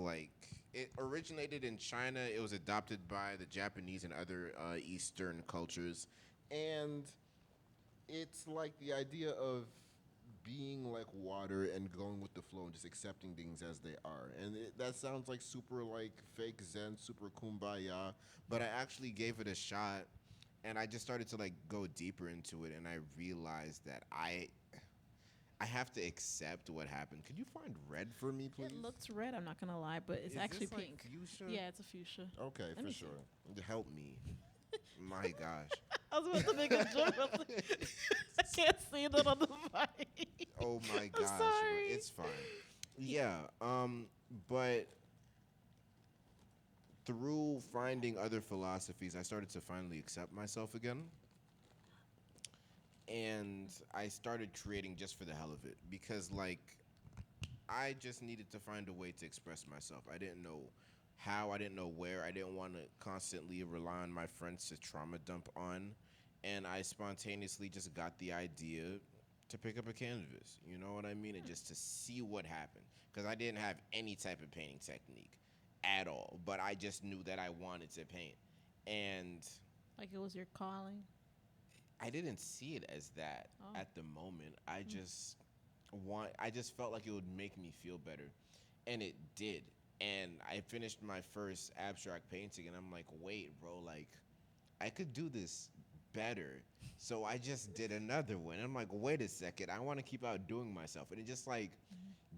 it originated in China. It was adopted by the Japanese and other Eastern cultures. And it's the idea of being like water and going with the flow and just accepting things as they are. And that sounds like super like fake zen, super kumbaya. But I actually gave it a shot, and I just started to like go deeper into it, and I realized that I have to accept what happened. Could you find red for me, please? It looks red. I'm not gonna lie, but it's Is actually this like pink. fuchsia? Yeah, it's a fuchsia. Okay, Let for me see. sure. Help me. My gosh. I was about to make a joke. I was like, I can't see that on the mic. Oh my I'm gosh, bro. sorry. It's fine. Yeah, but through finding other philosophies, I started to finally accept myself again. And I started creating just for the hell of it because like I just needed to find a way to express myself. I didn't know how, I didn't know where. I didn't want to constantly rely on my friends to trauma dump on. And I spontaneously just got the idea to pick up a canvas. You know what I mean? And just to see what happened. Because I didn't have any type of painting technique at all. But I just knew that I wanted to paint. And Like it was your calling. I didn't see it as that Oh. at the moment. I just felt like it would make me feel better. And it did. And I finished my first abstract painting and I'm like, "Wait, bro, like I could do this better." So I just did another one. I'm like, "Wait a second. I want to keep outdoing myself." And it just like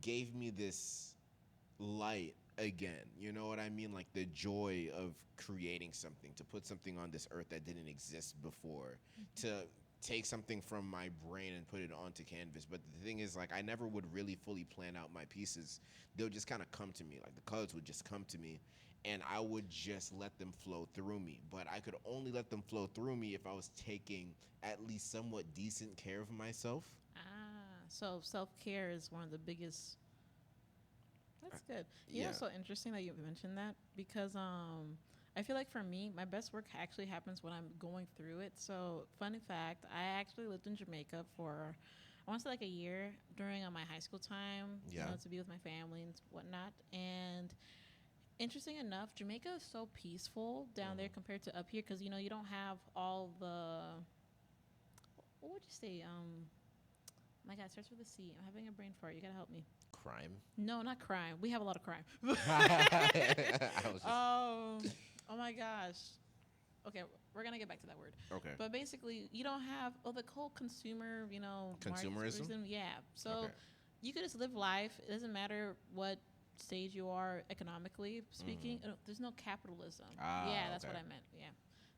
gave me this light again. You know what I mean? Like the joy of creating something, to put something on this earth that didn't exist before, to take something from my brain and put it onto canvas. But the thing is, like, I never would really fully plan out my pieces. They would just kind of come to me. Like the colors would just come to me. And I would just let them flow through me. But I could only let them flow through me if I was taking at least somewhat decent care of myself. So self care is one of the biggest. That's good. You know, it's so interesting that you mentioned that because I feel like for me, my best work actually happens when I'm going through it. So, funny fact, I actually lived in Jamaica for I want to say like a year during my high school time, you know, to be with my family and whatnot. And interesting enough, Jamaica is so peaceful down there compared to up here because you know you don't have all the what would you say? My God, it starts with a C. I'm having a brain fart. You gotta help me. Crime. No, not crime. We have a lot of crime. I was just, Oh my gosh. Okay, we're gonna get back to that word. okay. But basically, you don't have the whole consumer, you know, Consumerism? Yeah. So Okay. you could just live life. It doesn't matter what stage you are economically speaking. There's no capitalism. Yeah, that's what I meant. Yeah.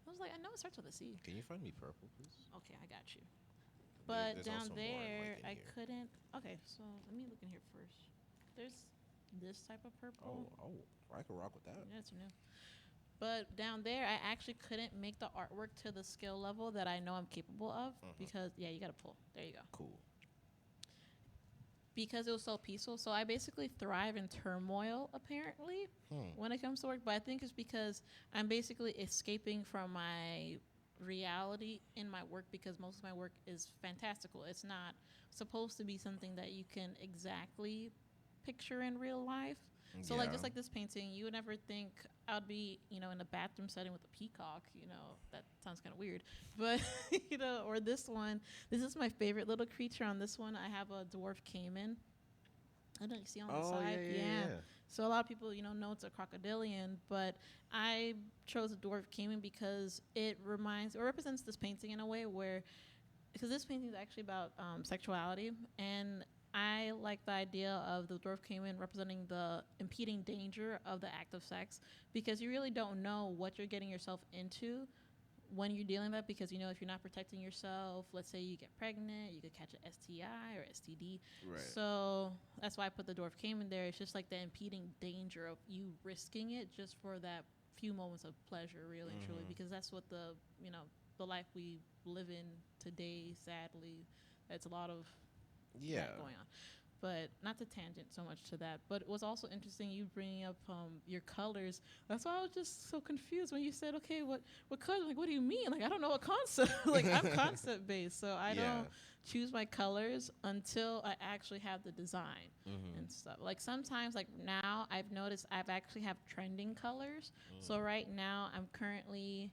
I was like, I know it starts with a C. Can you find me purple, please? Okay, I got you. But There's down also more in, there, like, in I here. couldn't. Okay, so let me look in here first. There's this type of purple. I could rock with that. Yeah, it's new. But down there, I actually couldn't make the artwork to the skill level that I know I'm capable of because, yeah, you got to pull. There you go. Cool. Because it was so peaceful. So I basically thrive in turmoil, apparently, when it comes to work. But I think it's because I'm basically escaping from my reality in my work because most of my work is fantastical. It's not supposed to be something that you can exactly picture in real life. So like just like this painting, you would never think I'd be, you know, in a bathroom setting with a peacock, you know, that sounds kind of weird. But, you know, or this one, this is my favorite little creature on this one. I have a dwarf caiman. I don't know, you see on the side? Yeah. So a lot of people, you know it's a crocodilian, but I chose a dwarf caiman because it represents this painting in a way where, because this painting is actually about sexuality, and I like the idea of the dwarf caiman representing the impeding danger of the act of sex, because you really don't know what you're getting yourself into when you're dealing with that, because you know if you're not protecting yourself, let's say you get pregnant, you could catch an STI or STD. Right. So that's why I put the dwarf caiman there. It's just like the impeding danger of you risking it just for that few moments of pleasure, really and truly, because that's what the life we live in today, sadly, that's a lot of that going on. But not to tangent so much to that. But it was also interesting you bringing up your colors. That's why I was just so confused when you said, okay, what color? Like, what do you mean? Like, I don't know what concept. Like, I'm concept based, so I don't choose my colors until I actually have the design and stuff. Like sometimes, like now, I've noticed I've actually have trending colors. So right now, I'm currently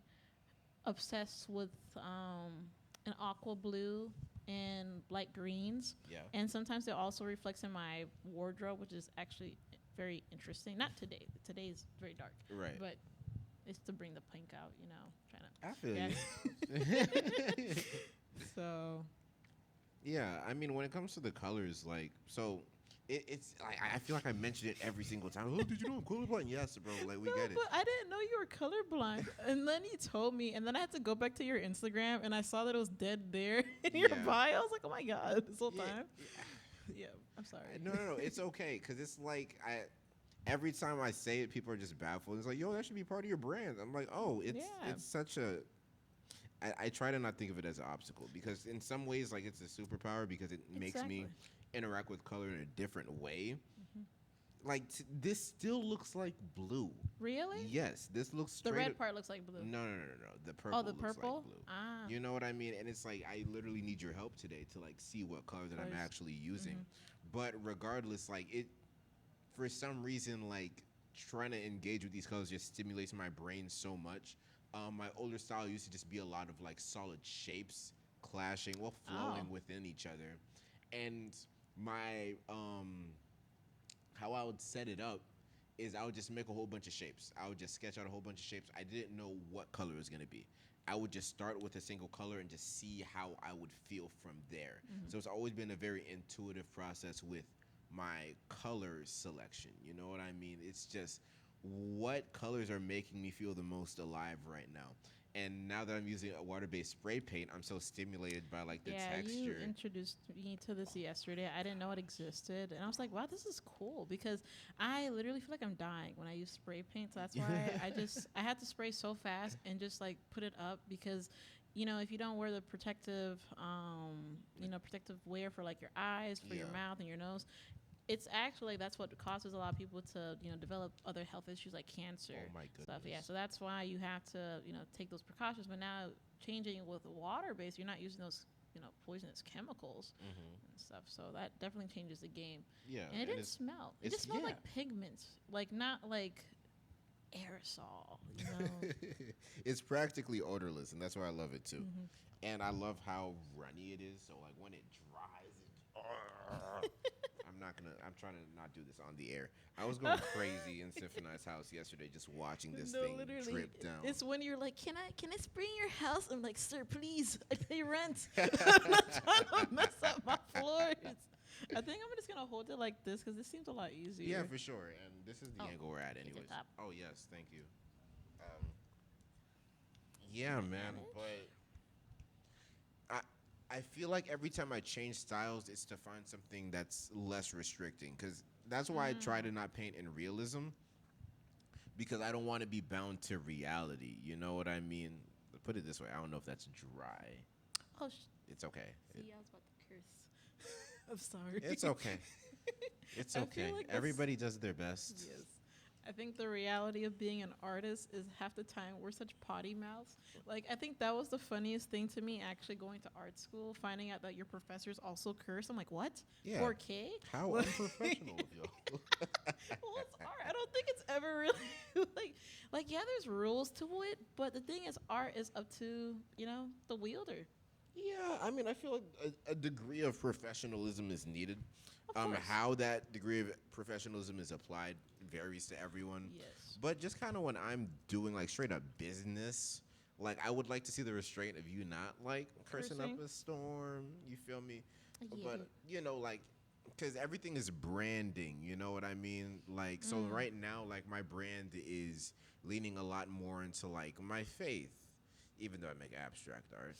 obsessed with an aqua blue and light greens. Yeah. And sometimes it also reflects in my wardrobe, which is actually very interesting. Not today. Today is very dark. Right. But it's to bring the pink out, you know, trying to. I feel you. So. Yeah, I mean, when it comes to the colors, like, so it's like I feel like I mentioned it every single time. Oh, did you know I'm colorblind? Yes, bro. Like, we No, get it. but I didn't know you were colorblind. And then you told me, and then I had to go back to your Instagram, and I saw that it was dead there in your Yeah. bio. I was like, oh my God, this whole Yeah, time. Yeah, I'm sorry. no. It's okay, because it's like every time I say it, people are just baffled. It's like, yo, that should be part of your brand. I'm like, oh, it's such a. I try to not think of it as an obstacle, because in some ways, like, it's a superpower because it makes me interact with color in a different way. Like, this still looks like blue. Really? Yes, this looks The straight. red part looks like blue. No. The purple. Oh, the looks purple? like blue. Ah. You know what I mean? And it's like I literally need your help today to like see what color that I'm Colors. actually using. But regardless, like it, for some reason, like trying to engage with these colors just stimulates my brain so much. My older style used to just be a lot of like solid shapes clashing, well, flowing within each other, and my how I would set it up is I would just make a whole bunch of shapes. I would just sketch out a whole bunch of shapes. I didn't know what color it was going to be. I would just start with a single color and just see how I would feel from there. So it's always been a very intuitive process with my color selection. You know what I mean? It's just what colors are making me feel the most alive right now. And now that I'm using a water-based spray paint, I'm so stimulated by like the texture. You introduced me to this yesterday. I didn't know it existed, and I was like, "Wow, this is cool!" Because I literally feel like I'm dying when I use spray paint. So that's why I had to spray so fast and just like put it up because, you know, if you don't wear the protective, protective wear for like your eyes, for your mouth, and your nose. It's actually that's what causes a lot of people to develop other health issues like cancer. Oh my goodness. Stuff. Yeah, so that's why you have to take those precautions. But now changing with water based, you're not using those poisonous chemicals and stuff. So that definitely changes the game. Yeah, and it didn't smell. It just smelled like pigments, like not like aerosol. You know? It's practically odorless, and that's why I love it too. And I love how runny it is. So like when it dries, I'm trying to not do this on the air. I was going crazy in Symphonii's house yesterday just watching this thing drip down. It's when you're like, can I spray in your house? I'm like, sir, please, I pay rent. I'm not trying to mess up my floors. I think I'm just going to hold it like this because this seems a lot easier. Yeah, for sure. And this is the angle we're at anyways. Oh, yes. Thank you. Yeah, man. But I feel like every time I change styles, it's to find something that's less restricting. Because that's why I try to not paint in realism. Because I don't want to be bound to reality. You know what I mean? Put it this way. I don't know if that's dry. Oh, it's okay. See, I was about to curse. I'm sorry. It's okay. It's okay. Like everybody does their best. Yes. I think the reality of being an artist is half the time we're such potty mouths. Like, I think that was the funniest thing to me actually going to art school, finding out that your professors also curse. I'm like, what? Yeah. 4K? How unprofessional of y'all. Well, it's art. I don't think it's ever really like, yeah, there's rules to it, but the thing is, art is up to, the wielder. Yeah, I mean, I feel like a degree of professionalism is needed. Of course. How that degree of professionalism is applied varies to everyone. Yes. But just kind of when I'm doing like straight up business, like I would like to see the restraint of you not like cursing up a storm. You feel me? Yeah. But like, because everything is branding. You know what I mean? Like, so right now, like my brand is leaning a lot more into like my faith, even though I make abstract art.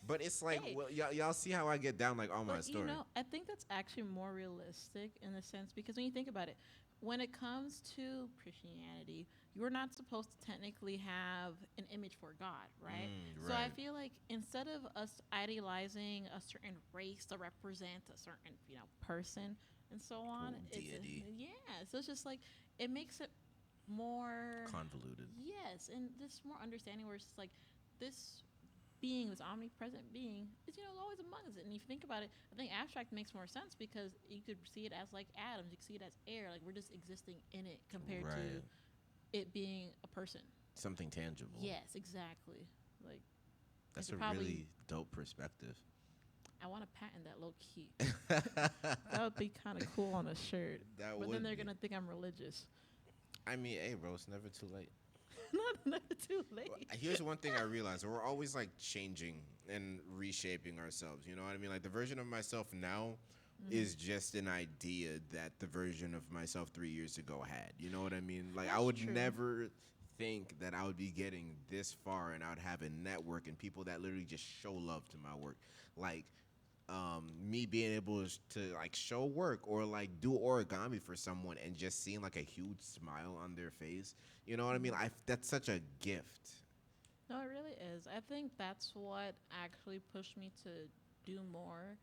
But it's like, well, y'all see how I get down like on my story. I think that's actually more realistic in a sense because when you think about it, when it comes to Christianity, you're not supposed to technically have an image for God, right? So I feel like instead of us idealizing a certain race to represent a certain, person and so on, deity. So it's just like it makes it more convoluted. Yes, and this more understanding where it's just like this being, this omnipresent being, is always among us. And if you think about it, I think abstract makes more sense because you could see it as like atoms, you could see it as air, like we're just existing in it compared to it being a person, something tangible. Yes, exactly. Like that's a really dope perspective. I want to patent that low key. That would be kind of cool on a shirt. That But would then they're be. gonna think I'm religious. I mean, hey, bro, it's never too late. Not too late. Here's one thing I realized: we're always like changing and reshaping ourselves. You know what I mean? Like the version of myself now is just an idea that the version of myself 3 years ago had. You know what I mean? Like I That's would true. never think that I would be getting this far and I would have a network and people that literally just show love to my work. Like me being able to like show work or like do origami for someone and just seeing like a huge smile on their face. You know what I mean? That's such a gift. No, it really is. I think that's what actually pushed me to do more.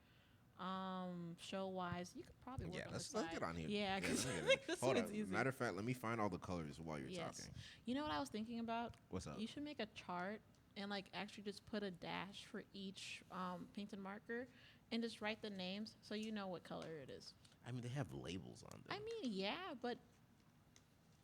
Show wise, you could probably work Yeah, on let's the side. get on here. Yeah, Yeah, because let's I get think it. this Hold one's on. easy. Matter of fact, let me find all the colors while you're Yes. talking. You know what I was thinking about? What's up? You should make a chart and like actually just put a dash for each painted marker and just write the names so you know what color it is. I mean, they have labels on them. I mean, yeah, but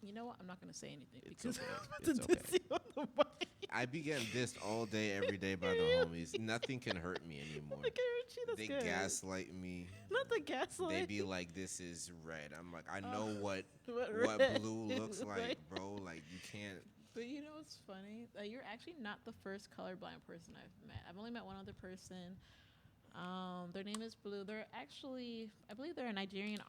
you know what? I'm not gonna say anything It's because okay. I'm It's about to okay. diss you on the mic. I be getting dissed all day, every day by the homies. Nothing can hurt me anymore. Okay, Richie, that's They good. gaslight me. Not the gaslight. They be like, "This is red." I'm like, I know what what blue looks is, like, right? bro. Like you can't. But you know what's funny? You're actually not the first colorblind person I've met. I've only met one other person. Their name is Blue. They're actually, I believe they're a Nigerian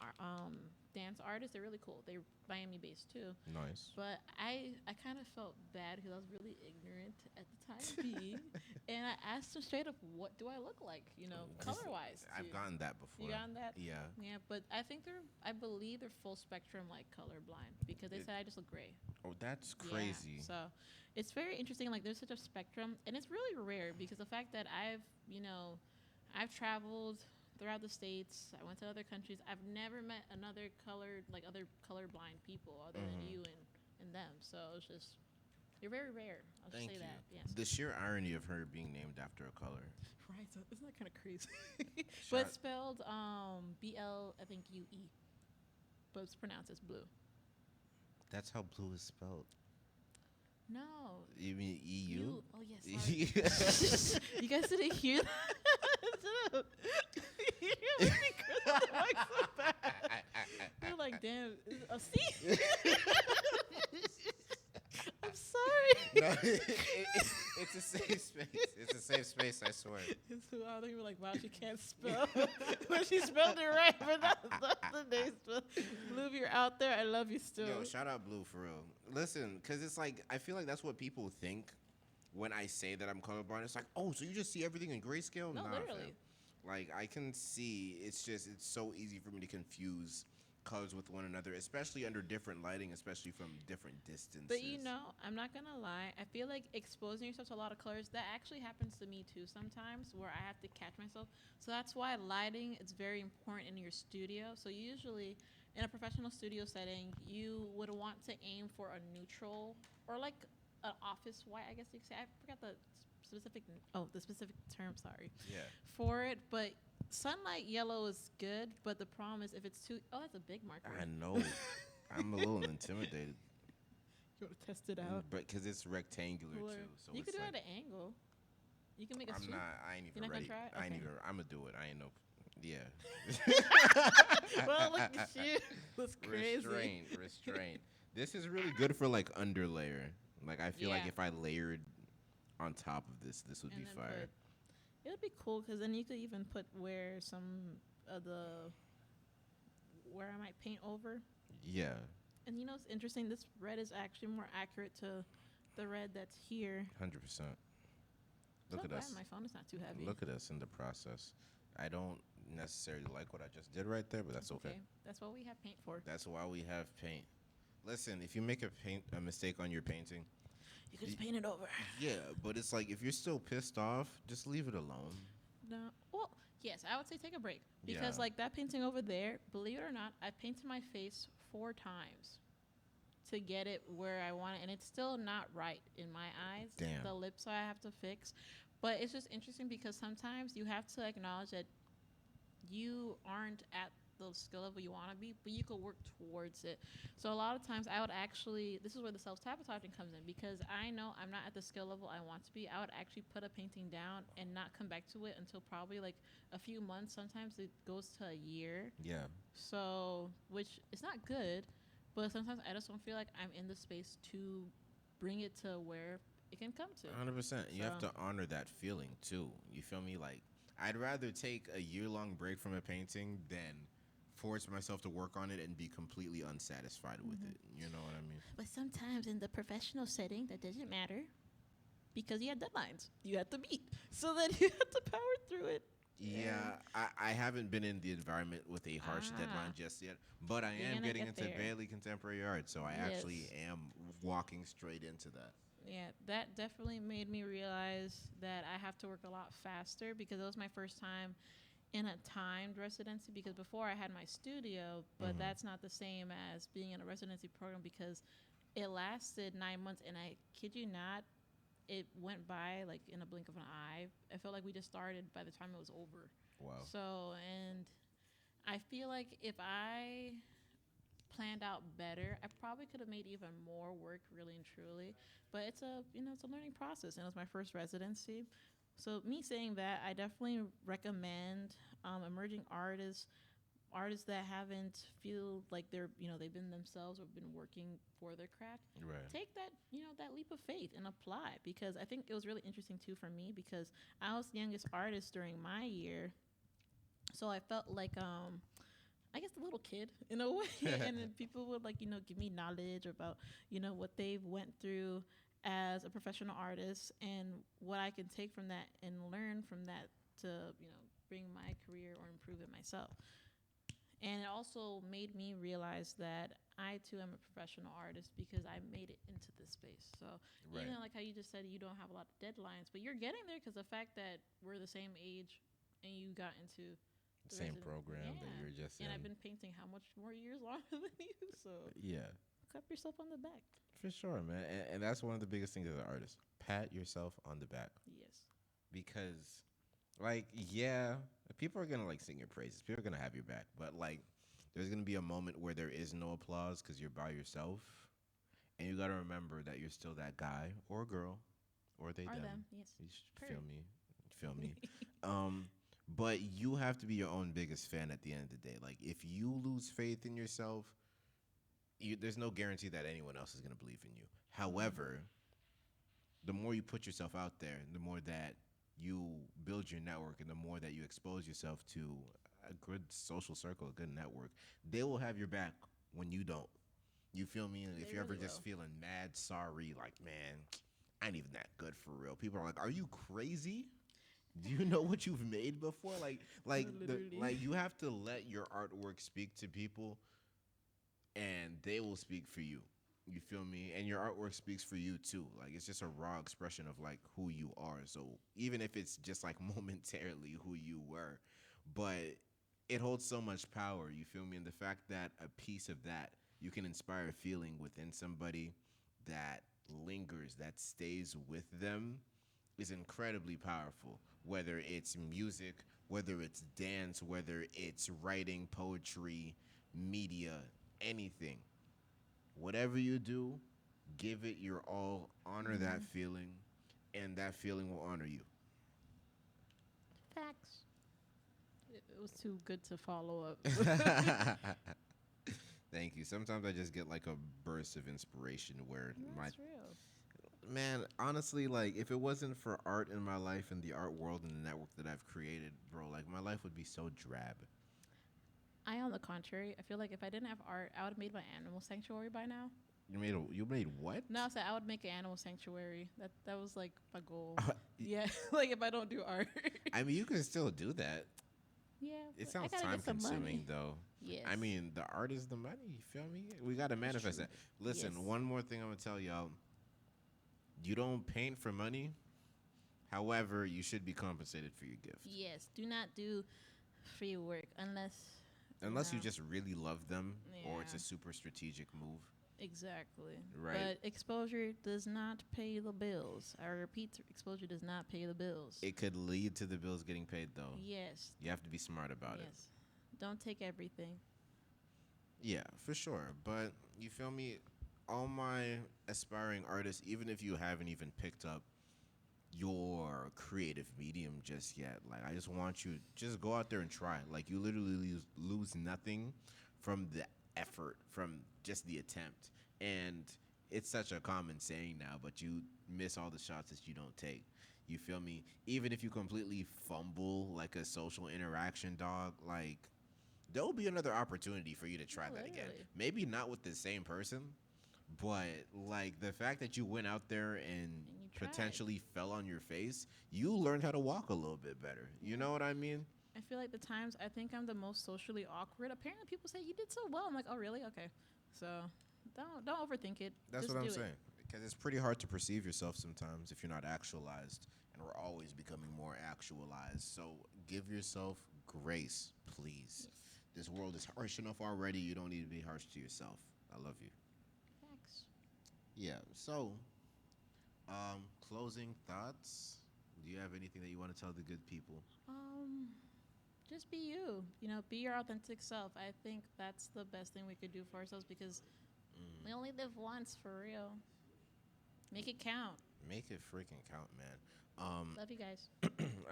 dance artist. They're really cool. They're Miami based too. Nice. But I kind of felt bad because I was really ignorant at the time being, and I asked them straight up, "What do I look like? You know, color wise?" I've gotten that before. You gotten that? Yeah. Yeah, but I think I believe they're full spectrum like colorblind because they said I just look gray. Oh, that's Yeah, crazy. so it's very interesting. Like there's such a spectrum, and it's really rare because the fact that I've traveled throughout the states. I went to other countries. I've never met other colorblind people other than you and them. So it's just you're very rare. I'll just Thank say you. that. Yes. The sheer irony of her being named after a color. Right. So isn't that kind of crazy? Shout- But it's spelled BL I think UE, but it's pronounced as blue. That's how blue is spelled. No. You mean EU? You. Oh yes. Sorry. You guys didn't hear that? Shut up. You're making me curse on the mic so bad. You're like, damn. See? I'm sorry. No, it's a safe space. It's a safe space, I swear. It's who I think we're like, wow, she can't spell. But she spelled it right. But that's the day spell. Blue, if you're out there, I love you still. Yo, shout out Blue for real. Listen, because it's like, I feel like that's what people think when I say that I'm colorblind. It's like, oh, so you just see everything in grayscale? No, Nah, literally. fam. Like, I can see, it's so easy for me to confuse colors with one another, especially under different lighting, especially from different distances. But you know, I'm not gonna lie. I feel like exposing yourself to a lot of colors, that actually happens to me too sometimes, where I have to catch myself. So that's why lighting is very important in your studio. So usually, in a professional studio setting, you would want to aim for a neutral or like an office white, I guess you could say. I forgot the specific term. Sorry. Yeah. For it, but sunlight yellow is good. But the problem is if it's too. Oh, that's a big marker. I know. I'm a little intimidated. You want to test it out? But because it's rectangular, Or too. So you it's could do like, it at an angle. You can make a I'm swoop. not, I ain't You're even not ready. gonna try it? I ain't Okay. even, I'm going to do it. I ain't no, yeah. Well, look at you. That's crazy. Restraint. This is really good for like underlayer. Like I feel like Yeah. if I layered on top of this would And be then fire. it would be cool because then you could even put where some of where I might paint over. Yeah, And you know, it's interesting. This red is actually more accurate to the red that's here. 100%. Look So at glad us. my phone is not too heavy. Look at us in the process. I don't necessarily like what I just did right there, but that's okay. That's what we have paint for. That's why we have paint. Listen, if you make a mistake on your painting, You can just paint it over. yeah, but it's like if you're still pissed off, just leave it alone. No. Well, yes, I would say take a break because Yeah. like that painting over there, believe it or not, I painted my face 4 times to get it where I want it, and it's still not right in my eyes. Damn. The lips I have to fix, but it's just interesting because sometimes you have to acknowledge that you aren't at the skill level you want to be, but you could work towards it. So a lot of times I would actually, this is where the self-sabotaging comes in, because I know I'm not at the skill level I want to be. I would actually put a painting down and not come back to it until probably like a few months. Sometimes it goes to a year. Yeah. So, which is not good, but sometimes I just don't feel like I'm in the space to bring it to where it can come to. 100%. You have So- to honor that feeling too. You feel me? Like, I'd rather take a year-long break from a painting than force myself to work on it and be completely unsatisfied with it. You know what I mean? But sometimes in the professional setting, that doesn't matter because you have deadlines you have to meet. So then you have to power through it. Yeah, I haven't been in the environment with a harsh deadline just yet, but I You're am gonna getting get into there. Bailey Contemporary Art, so I actually Yes. am walking straight into that. Yeah, that definitely made me realize that I have to work a lot faster because it was my first time in a timed residency, because before I had my studio, but that's not the same as being in a residency program because it lasted 9 months, and I kid you not, it went by like in a blink of an eye. I felt like we just started by the time it was over. Wow. So, and I feel like if I planned out better, I probably could have made even more work, really and truly. But it's a, it's a learning process, and it was my first residency. So me saying that, I definitely recommend emerging artists that haven't feel like they've been themselves or been working for their craft. Right. Take that leap of faith and apply, because I think it was really interesting too for me because I was the youngest artist during my year, so I felt like I guess the little kid in a way, and then people would give me knowledge about what they've went through as a professional artist and what I can take from that and learn from that to bring my career or improve it myself. And it also made me realize that I too am a professional artist because I made it into this space. So Right. like how you just said, you don't have a lot of deadlines, but you're getting there because the fact that we're the same age and you got into the Same resident- program that Yeah. you're just And in. I've been painting how much more years longer than you, so Yeah, clap yourself on the back. for sure, man. And that's one of the biggest things as an artist. Pat yourself on the back. Yes. Because, like, yeah, people are gonna like sing your praises. People are gonna have your back, but like, there's gonna be a moment where there is no applause because you're by yourself, and you gotta remember that you're still that guy or girl, or they Or them. them, yes. You sh- Per. feel me? Feel me? But you have to be your own biggest fan at the end of the day. Like, if you lose faith in yourself, there's no guarantee that anyone else is gonna believe in you. However, the more you put yourself out there, the more that you build your network and the more that you expose yourself to a good social circle, a good network, they will have your back when you don't. You feel me? And if They you're ever really just will. feeling mad sorry, like, man, I ain't even that good for real. People are like, are you crazy? Do you know what you've made before? Literally. Like you have to let your artwork speak to people and they will speak for you. You feel me? And your artwork speaks for you too. Like, it's just a raw expression of like who you are. So even if it's just like momentarily who you were, but it holds so much power. You feel me? And the fact that a piece of that you can inspire a feeling within somebody that lingers, that stays with them, is incredibly powerful. Whether it's music, whether it's dance, whether it's writing, poetry, media, anything. Whatever you do, give it your all, honor that feeling, and that feeling will honor you. Facts. It was too good to follow up. Thank you. Sometimes I just get like a burst of inspiration where That's real. man, honestly, like if it wasn't for art in my life and the art world and the network that I've created, bro, like my life would be so drab. On the contrary, I feel like if I didn't have art, I would have made my animal sanctuary by now. You made what? No, I would make an animal sanctuary. That was like my goal. Yeah, like if I don't do art. I mean, you can still do that. Yeah, It but sounds I gotta time get some consuming money. though. Yes. I mean, the art is the money. You feel me? We gotta manifest true. that. Listen, Yes. one more thing I'm gonna tell y'all. You don't paint for money. However, you should be compensated for your gift. Yes, do not do free work unless Unless you no. just really love them or it's Yeah. a super strategic move. Exactly. Right. But exposure does not pay the bills. I repeat, exposure does not pay the bills. It could lead to the bills getting paid though. Yes. You have to be smart about it. Yes. don't take everything. Yeah, for sure. But you feel me? All my aspiring artists, even if you haven't even picked up your creative medium just yet, like I just want you just go out there and try. Like you literally lose nothing from the effort, from just the attempt. And it's such a common saying now, but you miss all the shots that you don't take. You feel me? Even if you completely fumble like a social interaction dog, like there'll be another opportunity for you to try that again. Literally. Maybe not with the same person, but like the fact that you went out there and And you tried. potentially fell on your face, you learned how to walk a little bit better. You know what I mean? I feel like the times I think I'm the most socially awkward. Apparently, people say you did so well. I'm like, oh really? Okay. So don't overthink it. That's Just what I'm do it. saying. Because it's pretty hard to perceive yourself sometimes if you're not actualized, and we're always becoming more actualized. So give yourself grace, please. This world is harsh enough already. You don't need to be harsh to yourself. I love you. Facts. Yeah. So, closing thoughts. Do you have anything that you want to tell the good people? Um, just be you. You know, be your authentic self. I think that's the best thing we could do for ourselves because we only live once, for real. Make it count. Make it freaking count, man. Love you guys.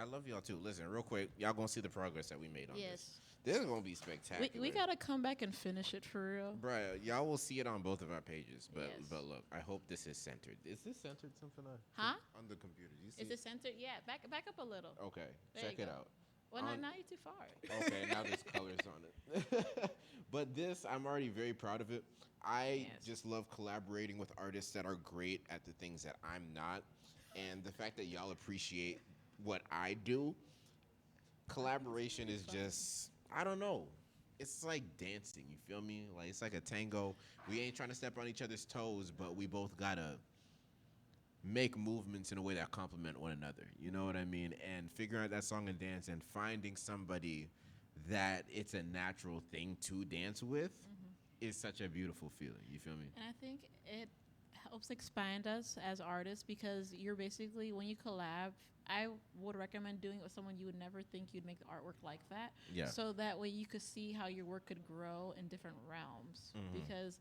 I love y'all too. Listen, real quick, y'all gonna see the progress that we made on this. Yes. This is gonna be spectacular. We gotta come back and finish it for real. Bruh, y'all will see it on both of our pages. But Yes. but look, I hope this is centered. Is this centered, Symphonii? Huh? On the computer. Do you see Is it centered? Yeah. Back up a little. Okay, There check you it go. out. Well, On- now you're too far. Okay, now there's colors on it. But this, I'm already very proud of it. I Yes. just love collaborating with artists that are great at the things that I'm not. And the fact that y'all appreciate what I do, collaboration is just, I don't know. It's like dancing, you feel me? Like it's like a tango. We ain't trying to step on each other's toes, but we both gotta make movements in a way that complement one another. You know what I mean? And figuring out that song and dance and finding somebody that it's a natural thing to dance with is such a beautiful feeling. You feel me? And I think it helps expand us as artists because you're basically, when you collab, I would recommend doing it with someone you would never think you'd make the artwork like that. Yeah. So that way you could see how your work could grow in different realms. Because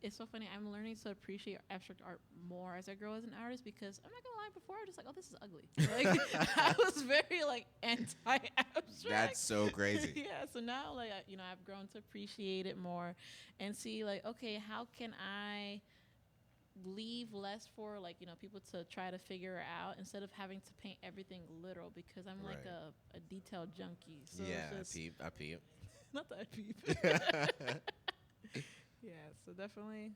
it's so funny. I'm learning to appreciate abstract art more as I grow as an artist because I'm not gonna lie. Before I was just like, oh, this is ugly. Like I was very like anti-abstract. That's so crazy. Yeah. So now, like I've grown to appreciate it more, and see like, okay, how can I leave less for like people to try to figure out instead of having to paint everything literal because I'm like Right. a detail junkie. So Yeah, it's just, I peep. not that peep. Yeah. So definitely.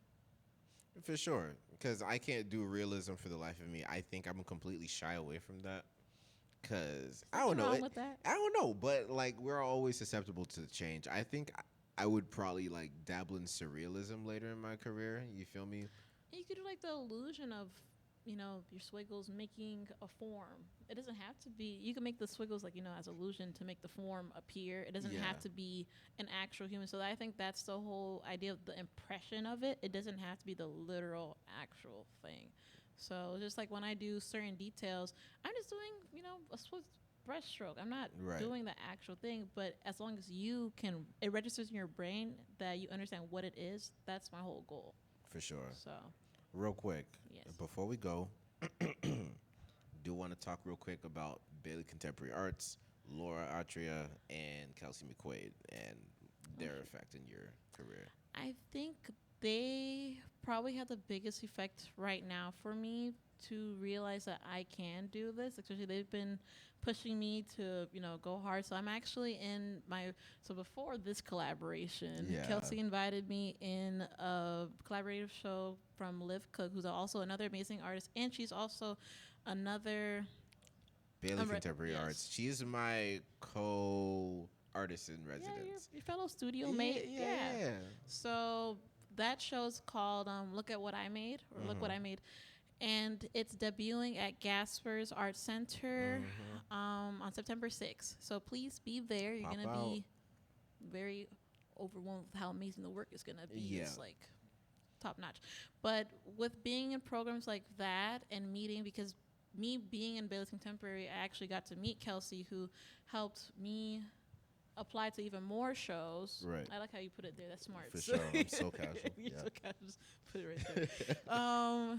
For sure, because I can't do realism for the life of me. I think I'm completely shy away from that. Cause I don't know. Wrong with that? I don't know, but like we're always susceptible to change. I think I would probably like dabble in surrealism later in my career. You feel me? You could do like the illusion of, your swiggles making a form. It doesn't have to be. You can make the swiggles like as illusion to make the form appear. It doesn't Yeah. have to be an actual human. So I think that's the whole idea of the impression of it. It doesn't have to be the literal actual thing. So just like when I do certain details, I'm just doing a swift brush stroke. I'm not Right. doing the actual thing. But as long as it registers in your brain that you understand what it is. That's my whole goal. For sure. So. Real quick, Yes. before we go, do want to talk real quick about Bailey Contemporary Arts, Laura Atria, and Kelsey McQuaid, and their effect in your career. I think they probably have the biggest effect right now for me to realize that I can do this. Especially they've been pushing me to, go hard. So I'm actually so before this collaboration, Yeah. Kelsey invited me in a collaborative show from Liv Cook, who's also another amazing artist. And she's also another, Bailey Right, Contemporary yes. Arts. She's my co-artist in yeah, residence. your fellow studio mate. Yeah. So that show's called Look at What I Made, or Look What I Made. And it's debuting at Gasper's Art Center on September 6th. So please be there. You're Pop going to out. be very overwhelmed with how amazing the work is going to be. Yeah. It's like top notch. But with being in programs like that and meeting, because me being in Bailey's Contemporary, I actually got to meet Kelsey, who helped me apply to even more shows. Right. I like how you put it there. That's smart. For sure. I'm so casual. You're Yeah. so casual. Just put it right there.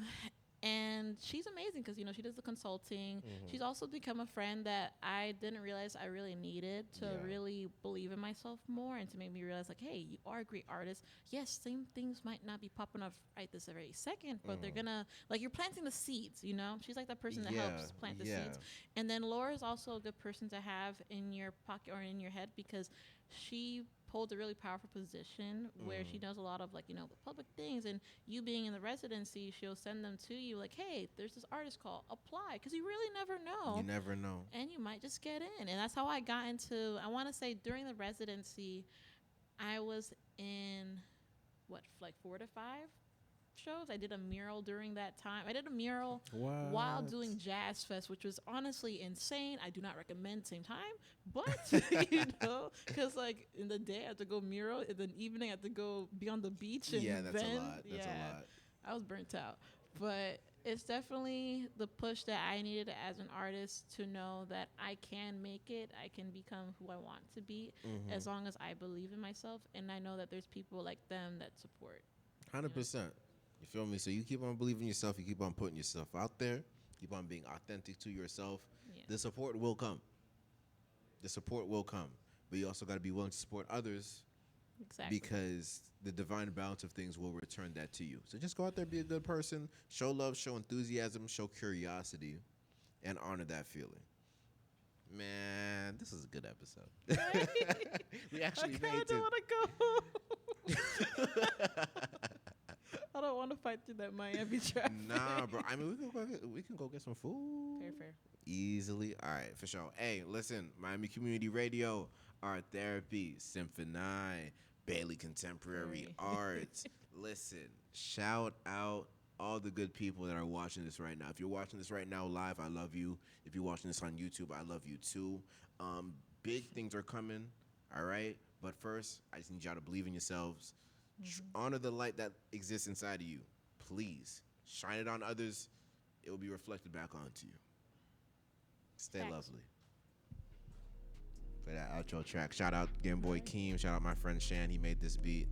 And she's amazing because, you know, she does the consulting. She's also become a friend that I didn't realize I really needed to Yeah. really believe in myself more and to make me realize, like, hey, you are a great artist. Yes, same things might not be popping up right this very second, but they're going to, like, you're planting the seeds, you know? She's like that person that helps plant the seeds. And then Laura is also a good person to have in your pocket or in your head because she holds a really powerful position where she does a lot of, like, you know, the public things, and you being in the residency, she'll send them to you like, hey, there's this artist call, apply, because you really never know. You never know. And you might just get in. And that's how I got into, I want to say during the residency, I was in like 4 to 5 shows. I did a mural during that time. I did a mural while doing Jazz Fest, which was honestly insane. I do not recommend same time, but you know, because like in the day I have to go mural, in the evening I have to go be on the beach. And That's then, a lot. That's a lot. I was burnt out, but it's definitely the push that I needed as an artist to know that I can make it. I can become who I want to be as long as I believe in myself, and I know that there's people like them that support. 100%. You feel me? So you keep on believing yourself. You keep on putting yourself out there. Keep on being authentic to yourself. Yeah. The support will come. The support will come. But you also got to be willing to support others Exactly. because the divine balance of things will return that to you. So just go out there, be a good person, show love, show enthusiasm, show curiosity, and honor that feeling. Man, this is a good episode. We actually I made don't it. want to go. I don't want to fight through that Miami traffic. Nah, bro. I mean, we can go get some food. Fair. Easily. All right, for sure. Hey, listen, Miami Community Radio, Art Therapy, Symphonii, Bailey Contemporary Arts. Listen, shout out all the good people that are watching this right now. If you're watching this right now live, I love you. If you're watching this on YouTube, I love you too. Big things are coming, all right? But first, I just need y'all to believe in yourselves. Honor the light that exists inside of you. Please, shine it on others. It will be reflected back onto you. Stay Facts. lovely. For that outro track, shout out Game Boy Keem. Shout out my friend Shan. He made this beat.